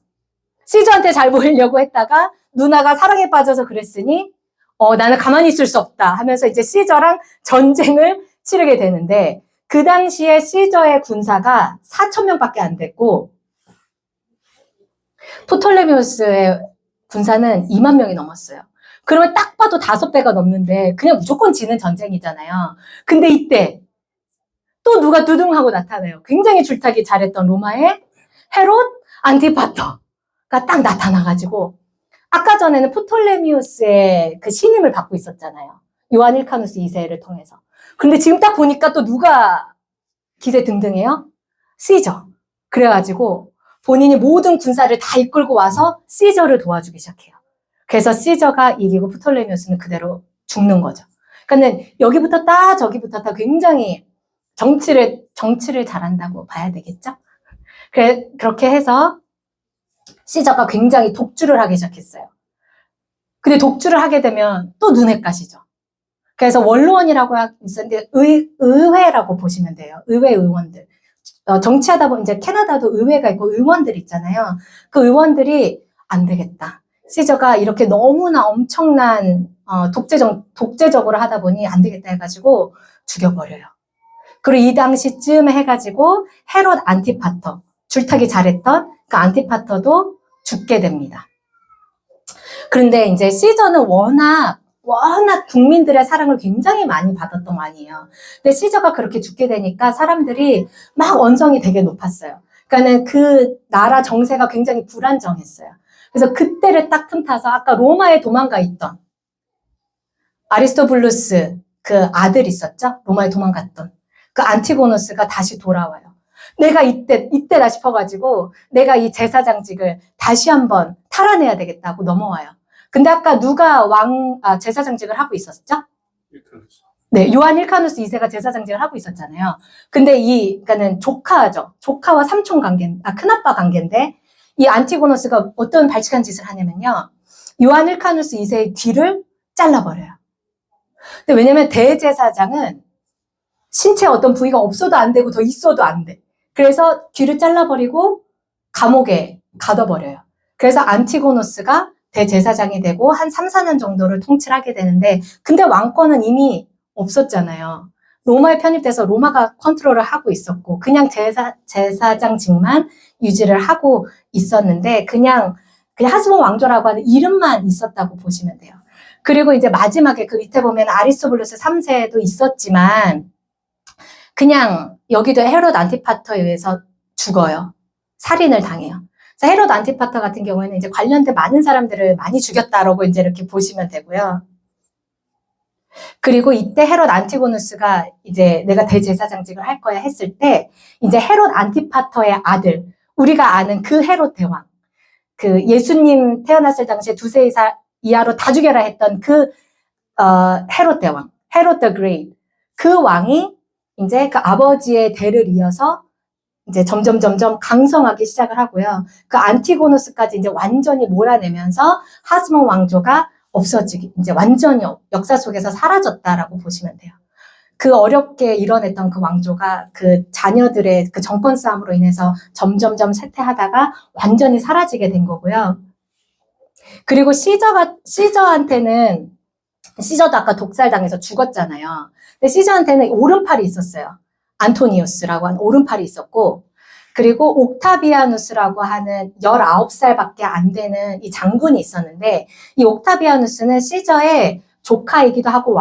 시저한테 잘 보이려고 했다가 누나가 사랑에 빠져서 그랬으니 나는 가만히 있을 수 없다 하면서 이제 시저랑 전쟁을 치르게 되는데 그 당시에 시저의 군사가 4,000명밖에 안 됐고 프톨레미오스의 군사는 2만 명이 넘었어요. 그러면 딱 봐도 5배가 넘는데 그냥 무조건 지는 전쟁이잖아요. 근데 이때 또 누가 두둥하고 나타나요. 굉장히 줄타기 잘했던 로마의 헤롯 안티파터가 딱 나타나가지고 아까 전에는 프톨레미우스의 그 신임을 받고 있었잖아요. 요한 일카누스 2세를 통해서. 근데 지금 딱 보니까 또 누가 기세 등등해요? 시저. 그래가지고 본인이 모든 군사를 다 이끌고 와서 시저를 도와주기 시작해요. 그래서 시저가 이기고 프톨레미우스는 그대로 죽는 거죠. 그러니까 여기부터 따 저기부터 따 굉장히 정치를 잘한다고 봐야 되겠죠? 그렇게 해서 시저가 굉장히 독주를 하기 시작했어요. 근데 독주를 하게 되면 또 눈에 까시죠. 그래서 원로원이라고 있었는데 의회라고 보시면 돼요. 의회 의원들. 정치하다 보면 이제 캐나다도 의회가 있고 의원들 있잖아요. 그 의원들이 안 되겠다. 시저가 이렇게 너무나 엄청난 독재적으로 하다 보니 안 되겠다 해가지고 죽여버려요. 그리고 이 당시쯤에 해가지고 헤롯 안티파터, 줄타기 잘했던 그 안티파터도 죽게 됩니다. 그런데 이제 시저는 워낙 국민들의 사랑을 굉장히 많이 받았던 왕이에요. 근데 시저가 그렇게 죽게 되니까 사람들이 막 언성이 되게 높았어요. 그러니까는 그 나라 정세가 굉장히 불안정했어요. 그래서 그때를 딱 틈타서 아까 로마에 도망가 있던 아리스토블루스 그 아들 있었죠? 로마에 도망갔던 그 안티고노스가 다시 돌아와요. 내가 이때다 싶어가지고 내가 이 제사장직을 다시 한번 탈환해야 되겠다고 넘어와요. 근데 아까 누가 제사장직을 하고 있었죠? 네, 요한 일카누스 2세가 제사장직을 하고 있었잖아요. 근데 그러니까는 조카죠. 조카와 삼촌 관계, 큰아빠 관계인데 이 안티고노스가 어떤 발칙한 짓을 하냐면요. 요한 일카누스 2세의 귀를 잘라버려요. 근데 왜냐면 대제사장은 신체 어떤 부위가 없어도 안 되고 더 있어도 안 돼. 그래서 귀를 잘라버리고 감옥에 가둬버려요. 그래서 안티고노스가 대제사장이 되고 한 3, 4년 정도를 통치를 하게 되는데 근데 왕권은 이미 없었잖아요. 로마에 편입돼서 로마가 컨트롤을 하고 있었고 그냥 제사장직만 유지를 하고 있었는데 그냥 하스몬 왕조라고 하는 이름만 있었다고 보시면 돼요. 그리고 이제 마지막에 그 밑에 보면 아리스토블루스 3세도 있었지만 그냥 여기도 헤롯 안티파터에 의해서 죽어요. 살인을 당해요. 그래서 헤롯 안티파터 같은 경우에는 이제 관련된 많은 사람들을 많이 죽였다라고 이제 이렇게 보시면 되고요. 그리고 이때 헤롯 안티고누스가 이제 내가 대제사장직을 할 거야 했을 때 이제 헤롯 안티파터의 아들, 우리가 아는 그 헤롯 대왕, 그 예수님 태어났을 당시에 2세 이하로 다 죽여라 했던 그 헤롯 대왕, 헤롯 더 그레이트, 그 왕이 이제 그 아버지의 대를 이어서 이제 점점 강성하기 시작을 하고요. 그 안티고노스까지 이제 완전히 몰아내면서 하스몬 왕조가 없어지기, 이제 완전히 역사 속에서 사라졌다라고 보시면 돼요. 그 어렵게 이뤄냈던 그 왕조가 그 자녀들의 그 정권 싸움으로 인해서 점점 쇠퇴하다가 완전히 사라지게 된 거고요. 그리고 시저한테는 시저도 아까 독살당해서 죽었잖아요. 근데 시저한테는 오른팔이 있었어요. 안토니우스라고 하는 오른팔이 있었고, 그리고 옥타비아누스라고 하는 19살밖에 안 되는 이 장군이 있었는데, 이 옥타비아누스는 시저의 조카이기도 하고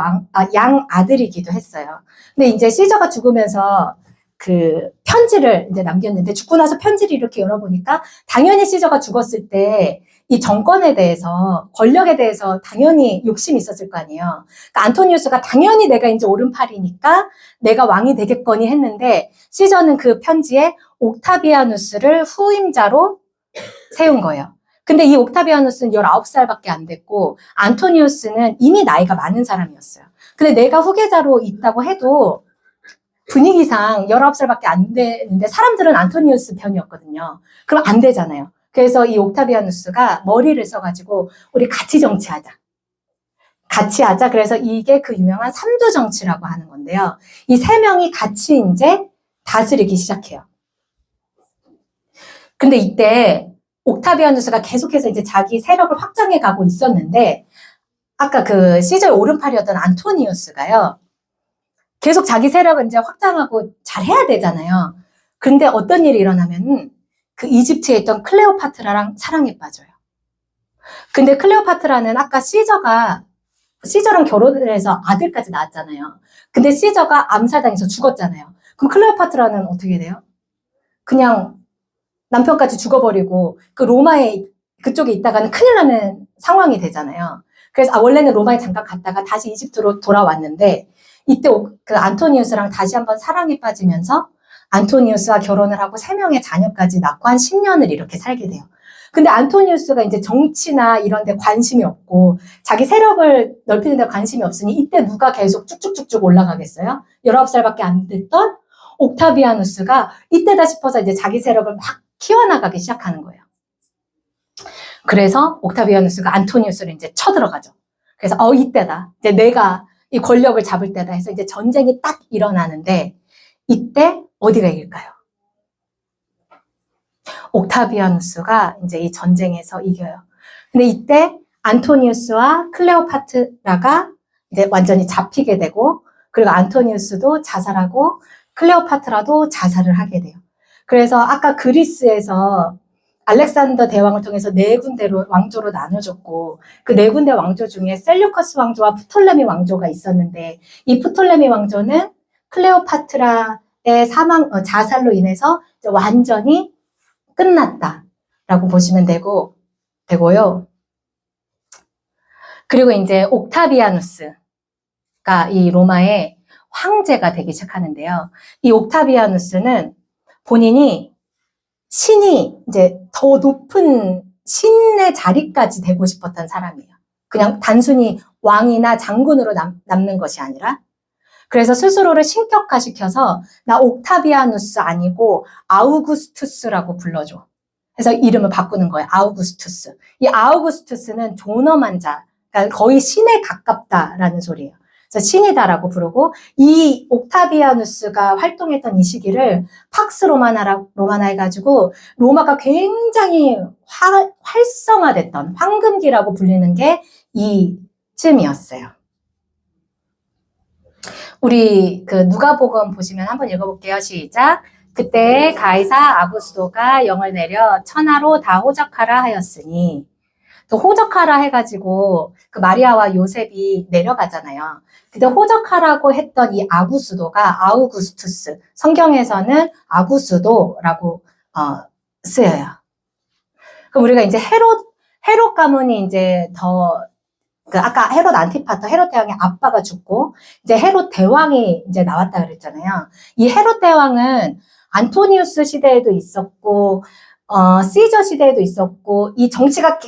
양 아들이기도 했어요. 근데 이제 시저가 죽으면서 그 편지를 이제 남겼는데, 죽고 나서 편지를 이렇게 열어보니까 당연히 시저가 죽었을 때 이 정권에 대해서, 권력에 대해서 당연히 욕심이 있었을 거 아니에요. 그러니까 안토니우스가 당연히 내가 이제 오른팔이니까 내가 왕이 되겠거니 했는데, 시저는 그 편지에 옥타비아누스를 후임자로 세운 거예요. 근데 이 옥타비아누스는 19살밖에 안 됐고, 안토니우스는 이미 나이가 많은 사람이었어요. 근데 내가 후계자로 있다고 해도 분위기상 19살밖에 안 되는데 사람들은 안토니우스 편이었거든요. 그럼 안 되잖아요. 그래서 이 옥타비아누스가 머리를 써가지고 우리 같이 정치하자. 같이 하자. 그래서 이게 그 유명한 삼두 정치라고 하는 건데요. 이 세 명이 같이 이제 다스리기 시작해요. 근데 이때 옥타비아누스가 계속해서 이제 자기 세력을 확장해 가고 있었는데, 아까 그 시저의 오른팔이었던 안토니우스가요, 계속 자기 세력을 이제 확장하고 잘 해야 되잖아요. 근데 어떤 일이 일어나면 그 이집트에 있던 클레오파트라랑 사랑에 빠져요. 근데 클레오파트라는 아까 시저랑 결혼을 해서 아들까지 낳았잖아요. 근데 시저가 암살당해서 죽었잖아요. 그럼 클레오파트라는 어떻게 돼요? 그냥 남편까지 죽어버리고 그 로마에 그쪽에 있다가는 큰일 나는 상황이 되잖아요. 그래서 원래는 로마에 잠깐 갔다가 다시 이집트로 돌아왔는데, 이때 그 안토니우스랑 다시 한번 사랑에 빠지면서 안토니우스와 결혼을 하고 3명의 자녀까지 낳고 한 10년을 이렇게 살게 돼요. 근데 안토니우스가 이제 정치나 이런 데 관심이 없고 자기 세력을 넓히는 데 관심이 없으니 이때 누가 계속 쭉쭉쭉쭉 올라가겠어요? 19살밖에 안 됐던 옥타비아누스가 이때다 싶어서 이제 자기 세력을 막 키워나가기 시작하는 거예요. 그래서 옥타비아누스가 안토니우스를 이제 쳐들어가죠. 그래서 이때다. 이제 내가 이 권력을 잡을 때다 해서 이제 전쟁이 딱 일어나는데, 이때 어디가 이길까요? 옥타비아누스가 이제 이 전쟁에서 이겨요. 근데 이때 안토니우스와 클레오파트라가 이제 완전히 잡히게 되고, 그리고 안토니우스도 자살하고 클레오파트라도 자살을 하게 돼요. 그래서 아까 그리스에서 알렉산더 대왕을 통해서 4군데로 왕조로 나눠줬고, 그 4군데 왕조 중에 셀류커스 왕조와 프톨레미 왕조가 있었는데, 이 프톨레미 왕조는 클레오파트라의 자살로 인해서 이제 완전히 끝났다라고 보시면 되고요. 그리고 이제 옥타비아누스가 이 로마의 황제가 되기 시작하는데요. 이 옥타비아누스는 본인이 신이 이제 더 높은 신의 자리까지 되고 싶었던 사람이에요. 그냥 단순히 왕이나 장군으로 남는 것이 아니라, 그래서 스스로를 신격화시켜서 나 옥타비아누스 아니고 아우구스투스라고 불러줘. 그래서 이름을 바꾸는 거예요. 아우구스투스. 이 아우구스투스는 존엄한 자, 그러니까 거의 신에 가깝다라는 소리예요. 그래서 신이다라고 부르고, 이 옥타비아누스가 활동했던 이 시기를 팍스 로마나 해가지고 로마가 굉장히 활성화됐던 황금기라고 불리는 게 이쯤이었어요. 우리 그 누가복음 보시면 한번 읽어볼게요. 시작. 그때 가이사 아구스도가 영을 내려 천하로 다 호적하라 하였으니, 또 호적하라 해가지고 그 마리아와 요셉이 내려가잖아요. 그때 호적하라고 했던 이 아구스도가 아우구스투스, 성경에서는 아구스도라고 쓰여요. 그럼 우리가 이제 헤롯 가문이 이제 아까 헤롯 안티파터, 헤롯 대왕의 아빠가 죽고 이제 헤롯 대왕이 이제 나왔다 그랬잖아요. 이 헤롯 대왕은 안토니우스 시대에도 있었고, 시저 시대에도 있었고, 이 정치가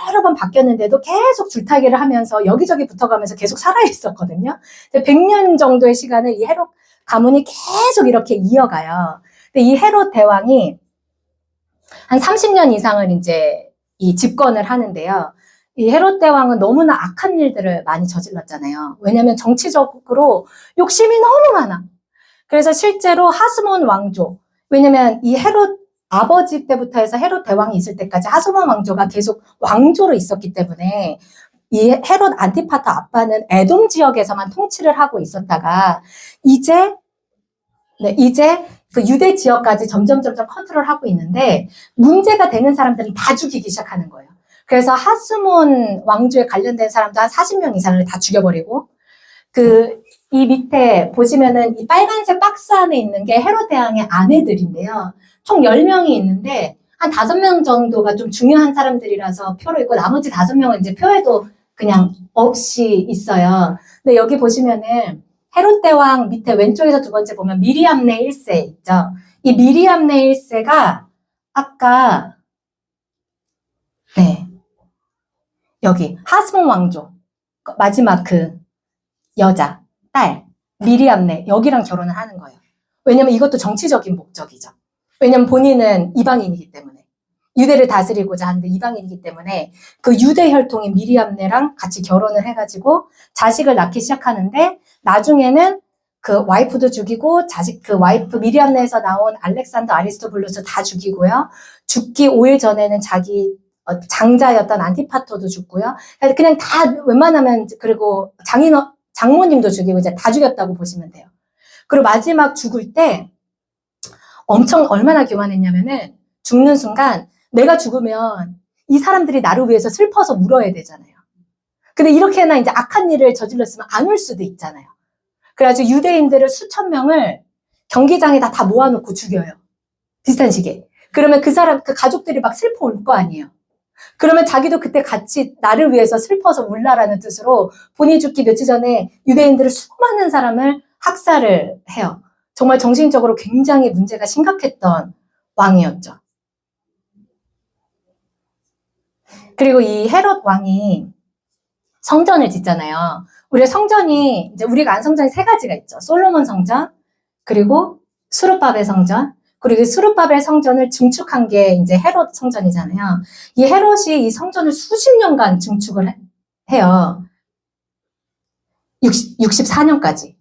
여러 번 바뀌었는데도 계속 줄타기를 하면서 여기저기 붙어가면서 계속 살아있었거든요. 100년 정도의 시간을 이 헤롯 가문이 계속 이렇게 이어가요. 근데 이 헤롯 대왕이 한 30년 이상을 이제 이 집권을 하는데요. 이 헤롯 대왕은 너무나 악한 일들을 많이 저질렀잖아요. 왜냐면 정치적으로 욕심이 너무 많아. 그래서 실제로 하스몬 왕조, 왜냐면 이 헤롯 아버지 때부터 해서 헤롯 대왕이 있을 때까지 하스몬 왕조가 계속 왕조로 있었기 때문에 이 헤롯 안티파터 아빠는 에돔 지역에서만 통치를 하고 있었다가 이제 그 유대 지역까지 점점 컨트롤하고 있는데 문제가 되는 사람들은 다 죽이기 시작하는 거예요. 그래서 하스몬 왕조에 관련된 사람도 한 40명 이상을 다 죽여버리고 이 밑에 보시면은 이 빨간색 박스 안에 있는 게 헤롯 대왕의 아내들인데요. 총 10명이 있는데 한 5명 정도가 좀 중요한 사람들이라서 표로 있고 나머지 5명은 이제 표에도 그냥 없이 있어요. 근데 여기 보시면은 헤롯 대왕 밑에 왼쪽에서 두 번째 보면 미리암네 1세 있죠. 이 미리암네 1세가 아까 여기 하스몬 왕조 마지막 그 여자 딸 미리암네 여기랑 결혼을 하는 거예요. 왜냐면 이것도 정치적인 목적이죠. 왜냐면 본인은 이방인이기 때문에 유대를 다스리고자 하는데 이방인이기 때문에 그 유대 혈통인 미리암네랑 같이 결혼을 해가지고 자식을 낳기 시작하는데 나중에는 그 와이프도 죽이고 그 와이프 미리암네에서 나온 알렉산더 아리스토블루스 다 죽이고요. 죽기 5일 전에는 자기 장자였던 안티파터도 죽고요. 그냥 다 웬만하면 그리고 장모님도 죽이고 이제 다 죽였다고 보시면 돼요. 그리고 마지막 죽을 때 얼마나 교만했냐면은 죽는 순간 내가 죽으면 이 사람들이 나를 위해서 슬퍼서 울어야 되잖아요. 근데 이렇게나 이제 악한 일을 저질렀으면 안 울 수도 있잖아요. 그래가지고 유대인들을 수천 명을 경기장에다 다 모아놓고 죽여요. 비슷한 시기에. 그러면 그 가족들이 막 슬퍼 울 거 아니에요. 그러면 자기도 그때 같이 나를 위해서 슬퍼서 울라라는 뜻으로 본인이 죽기 며칠 전에 유대인들을 수많은 사람을 학살을 해요. 정말 정신적으로 굉장히 문제가 심각했던 왕이었죠. 그리고 이 헤롯 왕이 성전을 짓잖아요. 우리가 안 성전이 3가지가 있죠. 솔로몬 성전, 그리고 수르바벨 성전, 그리고 수르바벨 성전을 증축한 게 이제 헤롯 성전이잖아요. 이 헤롯이 이 성전을 수십 년간 증축을 해요. 64년까지.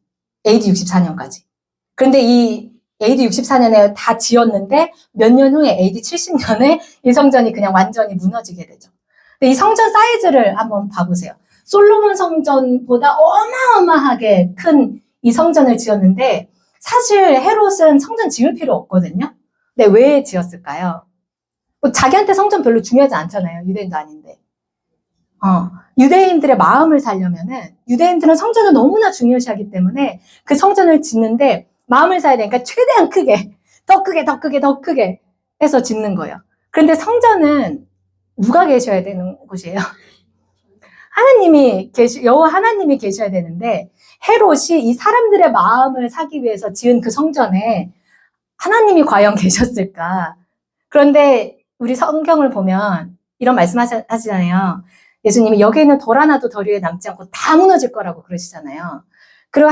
AD 64년까지. 그런데 이 AD 64년에 다 지었는데 몇 년 후에 AD 70년에 이 성전이 그냥 완전히 무너지게 되죠. 근데 이 성전 사이즈를 한번 봐보세요. 솔로몬 성전보다 어마어마하게 큰 이 성전을 지었는데 사실 헤롯은 성전 지을 필요 없거든요. 근데 왜 지었을까요? 자기한테 성전 별로 중요하지 않잖아요. 유대인도 아닌데. 유대인들의 마음을 살려면은 유대인들은 성전을 너무나 중요시하기 때문에 그 성전을 짓는데 마음을 사야 되니까 최대한 크게, 더 크게 해서 짓는 거예요. 그런데 성전은 누가 계셔야 되는 곳이에요? 여호와 하나님이 계셔야 되는데 헤롯이 이 사람들의 마음을 사기 위해서 지은 그 성전에 하나님이 과연 계셨을까? 그런데 우리 성경을 보면 이런 말씀 하시잖아요. 예수님이 여기에는 돌 하나도 더 위에 남지 않고 다 무너질 거라고 그러시잖아요. 그리고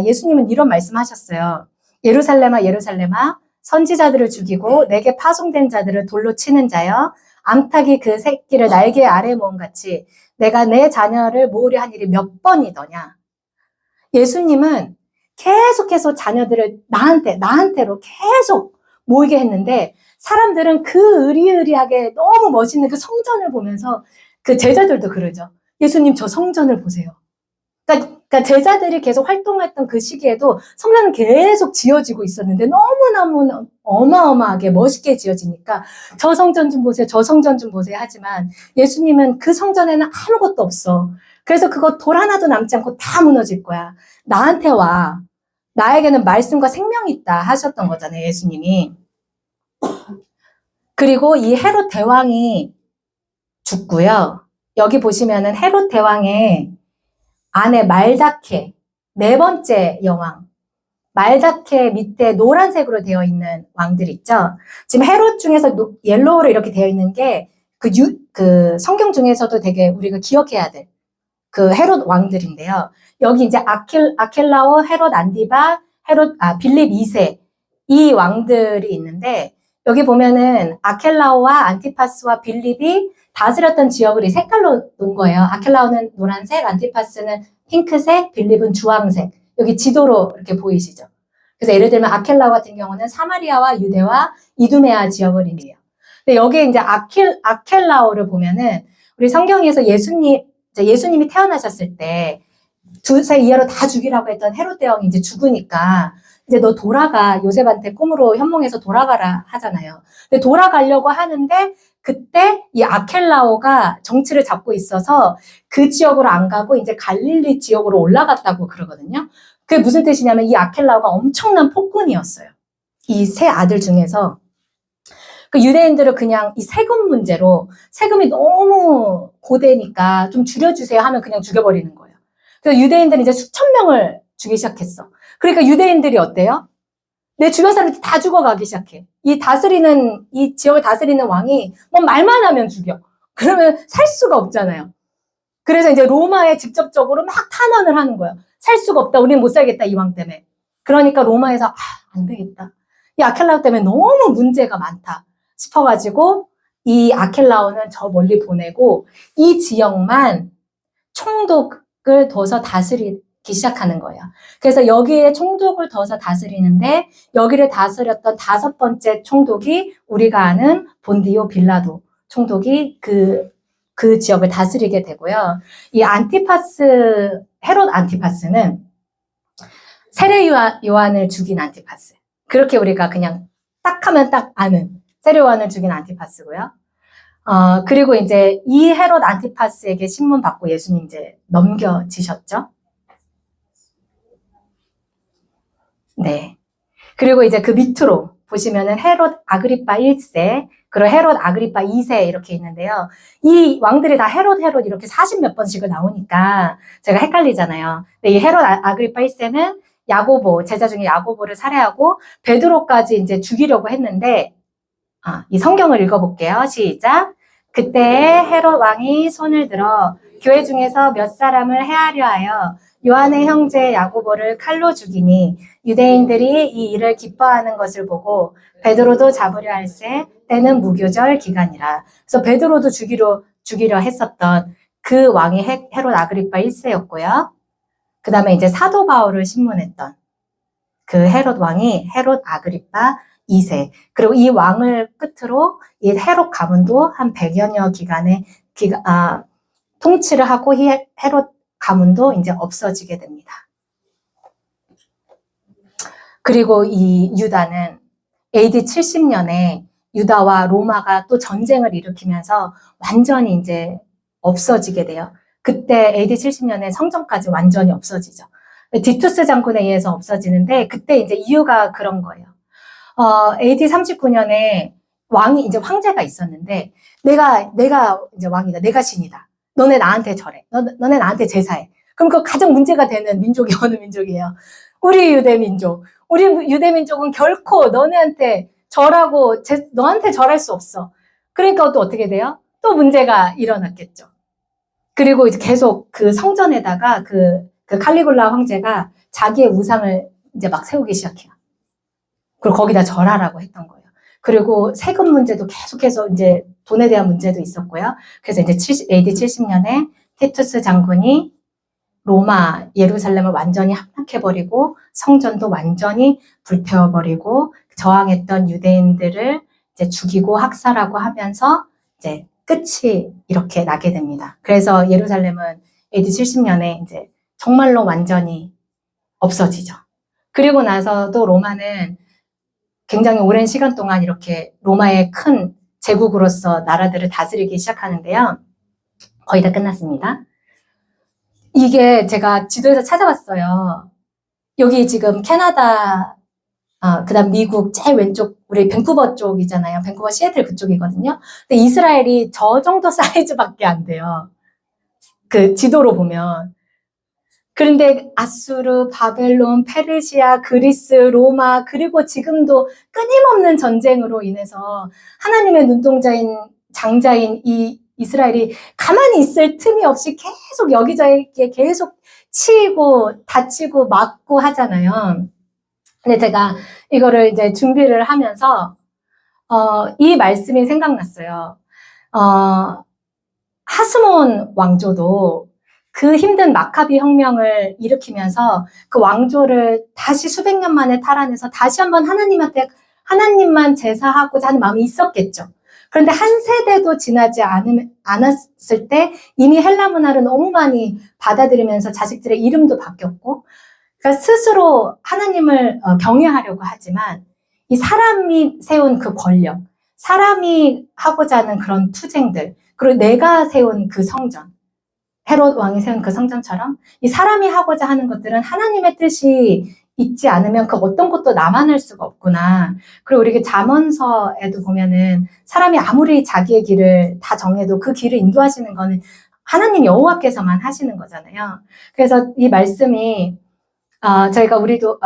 예수님은 이런 말씀 하셨어요. 예루살렘아 예루살렘아 선지자들을 죽이고 내게 파송된 자들을 돌로 치는 자여 암탉이 그 새끼를 날개 아래 모은 같이 내가 내 자녀를 모으려 한 일이 몇 번이더냐. 예수님은 계속해서 자녀들을 나한테로 계속 모이게 했는데 사람들은 그 으리으리하게 너무 멋있는 그 성전을 보면서 그 제자들도 그러죠. 예수님 저 성전을 보세요. 그러니까 제자들이 계속 활동했던 그 시기에도 성전은 계속 지어지고 있었는데 너무너무 어마어마하게 멋있게 지어지니까 저 성전 좀 보세요. 저 성전 좀 보세요. 하지만 예수님은 그 성전에는 아무것도 없어. 그래서 그거 돌 하나도 남지 않고 다 무너질 거야. 나한테 와. 나에게는 말씀과 생명이 있다 하셨던 거잖아요. 예수님이. 그리고 이 헤롯 대왕이 죽고요. 여기 보시면은 헤롯 대왕의 아내 말다케, 4번째 여왕. 말다케 밑에 노란색으로 되어 있는 왕들 있죠. 지금 헤롯 중에서 옐로우로 이렇게 되어 있는 게 그 성경 중에서도 되게 우리가 기억해야 될 그 헤롯 왕들인데요. 여기 이제 아켈라오, 헤롯 안디바, 빌립 2세 이 왕들이 있는데 여기 보면은 아켈라오와 안티파스와 빌립이 다스렸던 지역을 이 색깔로 놓은 거예요. 아켈라오는 노란색, 안티파스는 핑크색, 빌립은 주황색. 여기 지도로 이렇게 보이시죠? 그래서 예를 들면 아켈라오 같은 경우는 사마리아와 유대와 이두메아 지역을 의미해요. 근데 여기 이제 아켈라오를 보면은 우리 성경에서 예수님 예수님이 태어나셨을 때 두세 이하로 다 죽이라고 했던 헤롯 대왕이 이제 죽으니까 이제 너 돌아가, 요셉한테 꿈으로 현몽해서 돌아가라 하잖아요. 근데 돌아가려고 하는데 그때 이 아켈라오가 정치를 잡고 있어서 그 지역으로 안 가고 이제 갈릴리 지역으로 올라갔다고 그러거든요. 그게 무슨 뜻이냐면 이 아켈라오가 엄청난 폭군이었어요. 이 세 아들 중에서 그 유대인들을 그냥 이 세금 문제로 세금이 너무 고되니까 좀 줄여주세요 하면 그냥 죽여버리는 거예요. 그래서 유대인들은 이제 수천 명을 죽이기 시작했어. 그러니까 유대인들이 어때요? 내 주변 사람들이 다 죽어가기 시작해. 이 지역을 다스리는 왕이 뭐 말만 하면 죽여. 그러면 살 수가 없잖아요. 그래서 이제 로마에 직접적으로 막 탄원을 하는 거예요. 살 수가 없다. 우리는 못 살겠다. 이 왕 때문에. 그러니까 로마에서 안 되겠다. 이 아켈라오 때문에 너무 문제가 많다 싶어가지고 이 아켈라오는 저 멀리 보내고 이 지역만 총독을 둬서 다스리기 시작하는 거예요. 그래서 여기에 총독을 둬서 다스리는데 여기를 다스렸던 5번째 총독이 우리가 아는 본디오 빌라도 총독이 그 지역을 다스리게 되고요. 이 헤롯 안티파스는 세례 요한을 죽인 안티파스. 그렇게 우리가 그냥 딱 하면 딱 아는 세례 요한을 죽인 안티파스고요. 그리고 이제 이 헤롯 안티파스에게 신문 받고 예수님 이제 넘겨지셨죠. 네. 그리고 이제 그 밑으로 보시면은 헤롯 아그리파 1세, 그리고 헤롯 아그리파 2세 이렇게 있는데요. 이 왕들이 다 헤롯 이렇게 40몇 번씩을 나오니까 제가 헷갈리잖아요. 근데 이 헤롯 아그리파 1세는 야고보, 제자 중에 야고보를 살해하고 베드로까지 이제 죽이려고 했는데, 이 성경을 읽어볼게요. 시작. 그때 헤롯 왕이 손을 들어 교회 중에서 몇 사람을 해하려 하여 요한의 형제 야고보를 칼로 죽이니 유대인들이 이 일을 기뻐하는 것을 보고 베드로도 잡으려 할세 때는 무교절 기간이라. 그래서 베드로도 죽이려 했었던 그 왕이 헤롯 아그리파 1세였고요. 그 다음에 이제 사도 바울을 신문했던 그 헤롯 왕이 헤롯 아그리파 2세. 그리고 이 왕을 끝으로 이 헤롯 가문도 한 100여년 기간의 통치를 하고 이 헤롯 가문도 이제 없어지게 됩니다. 그리고 이 유다는 AD 70년에 유다와 로마가 또 전쟁을 일으키면서 완전히 이제 없어지게 돼요. 그때 AD 70년에 성전까지 완전히 없어지죠. 디투스 장군에 의해서 없어지는데 그때 이제 이유가 그런 거예요. AD 39년에 왕이 이제 황제가 있었는데 내가 이제 왕이다. 내가 신이다. 너네 나한테 절해. 너네 나한테 제사해. 그럼 그 가장 문제가 되는 민족이 어느 민족이에요? 우리 유대민족. 우리 유대민족은 결코 너네한테 절하고 너한테 절할 수 없어. 그러니까 또 어떻게 돼요? 또 문제가 일어났겠죠. 그리고 이제 계속 그 성전에다가 그 칼리굴라 황제가 자기의 우상을 이제 막 세우기 시작해요. 그리고 거기다 절하라고 했던 거예요. 그리고 세금 문제도 계속해서 이제 돈에 대한 문제도 있었고요. 그래서 이제 AD 70년에 티투스 장군이 로마, 예루살렘을 완전히 함락해버리고 성전도 완전히 불태워버리고 저항했던 유대인들을 이제 죽이고 학살하고 하면서 이제 끝이 이렇게 나게 됩니다. 그래서 예루살렘은 AD 70년에 이제 정말로 완전히 없어지죠. 그리고 나서도 로마는 굉장히 오랜 시간 동안 이렇게 로마의 큰 제국으로서 나라들을 다스리기 시작하는데요. 거의 다 끝났습니다. 이게 제가 지도에서 찾아봤어요. 여기 지금 캐나다, 그다음 미국 제일 왼쪽 우리 밴쿠버 쪽이잖아요. 밴쿠버 시애틀 그쪽이거든요. 근데 이스라엘이 저 정도 사이즈밖에 안 돼요. 그 지도로 보면. 그런데 아수르, 바벨론, 페르시아, 그리스, 로마, 그리고 지금도 끊임없는 전쟁으로 인해서 하나님의 눈동자인 장자인 이 이스라엘이 가만히 있을 틈이 없이 계속 여기저기 계속 치이고 다치고 맞고 하잖아요. 근데 제가 이거를 이제 준비를 하면서 이 말씀이 생각났어요. 하스몬 왕조도 그 힘든 마카비 혁명을 일으키면서 그 왕조를 다시 수백 년 만에 탈환해서 다시 한번 하나님만 제사하고자 하는 마음이 있었겠죠. 그런데 한 세대도 지나지 않았을 때 이미 헬라 문화를 너무 많이 받아들이면서 자식들의 이름도 바뀌었고, 그러니까 스스로 하나님을 경외하려고 하지만 이 사람이 세운 그 권력, 사람이 하고자 하는 그런 투쟁들, 그리고 내가 세운 그 성전, 헤롯 왕이 세운 그 성전처럼 이 사람이 하고자 하는 것들은 하나님의 뜻이 있지 않으면 그 어떤 것도 남아날 수가 없구나. 그리고 우리 잠언서에도 보면은 사람이 아무리 자기의 길을 다 정해도 그 길을 인도하시는 거는 하나님 여호와께서만 하시는 거잖아요. 그래서 이 말씀이 저희가 우리도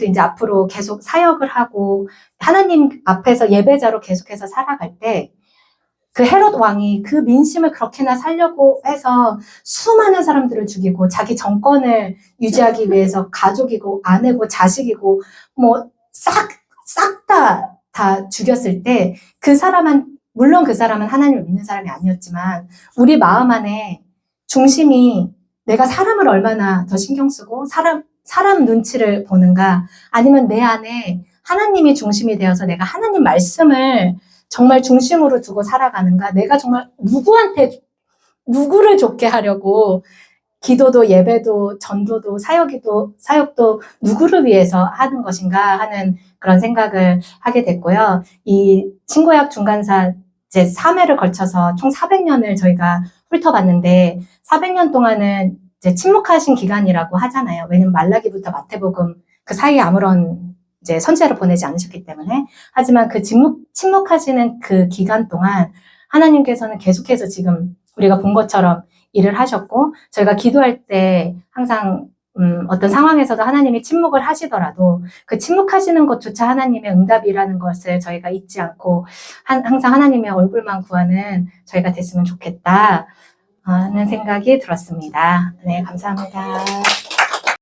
이제 앞으로 계속 사역을 하고 하나님 앞에서 예배자로 계속해서 살아갈 때 그 헤롯 왕이 그 민심을 그렇게나 살려고 해서 수많은 사람들을 죽이고 자기 정권을 유지하기 위해서 가족이고 아내고 자식이고 뭐 싹 다 죽였을 때 물론 그 사람은 하나님을 믿는 사람이 아니었지만 우리 마음 안에 중심이 내가 사람을 얼마나 더 신경 쓰고 사람 눈치를 보는가, 아니면 내 안에 하나님이 중심이 되어서 내가 하나님 말씀을 정말 중심으로 두고 살아가는가, 내가 정말 누구를 좋게 하려고 기도도 예배도 전도도 사역도 누구를 위해서 하는 것인가 하는 그런 생각을 하게 됐고요. 이 신구약 중간사 제 3회를 걸쳐서 총 400년을 저희가 훑어봤는데 400년 동안은 이제 침묵하신 기간이라고 하잖아요. 왜냐면 말라기부터 마태복음 그 사이에 아무런 이제 선지자를 보내지 않으셨기 때문에. 하지만 그 침묵하시는 그 기간 동안 하나님께서는 계속해서 지금 우리가 본 것처럼 일을 하셨고, 저희가 기도할 때 항상 어떤 상황에서도 하나님이 침묵을 하시더라도 그 침묵하시는 것조차 하나님의 응답이라는 것을 저희가 잊지 않고 항상 하나님의 얼굴만 구하는 저희가 됐으면 좋겠다 하는 생각이 들었습니다. 네, 감사합니다.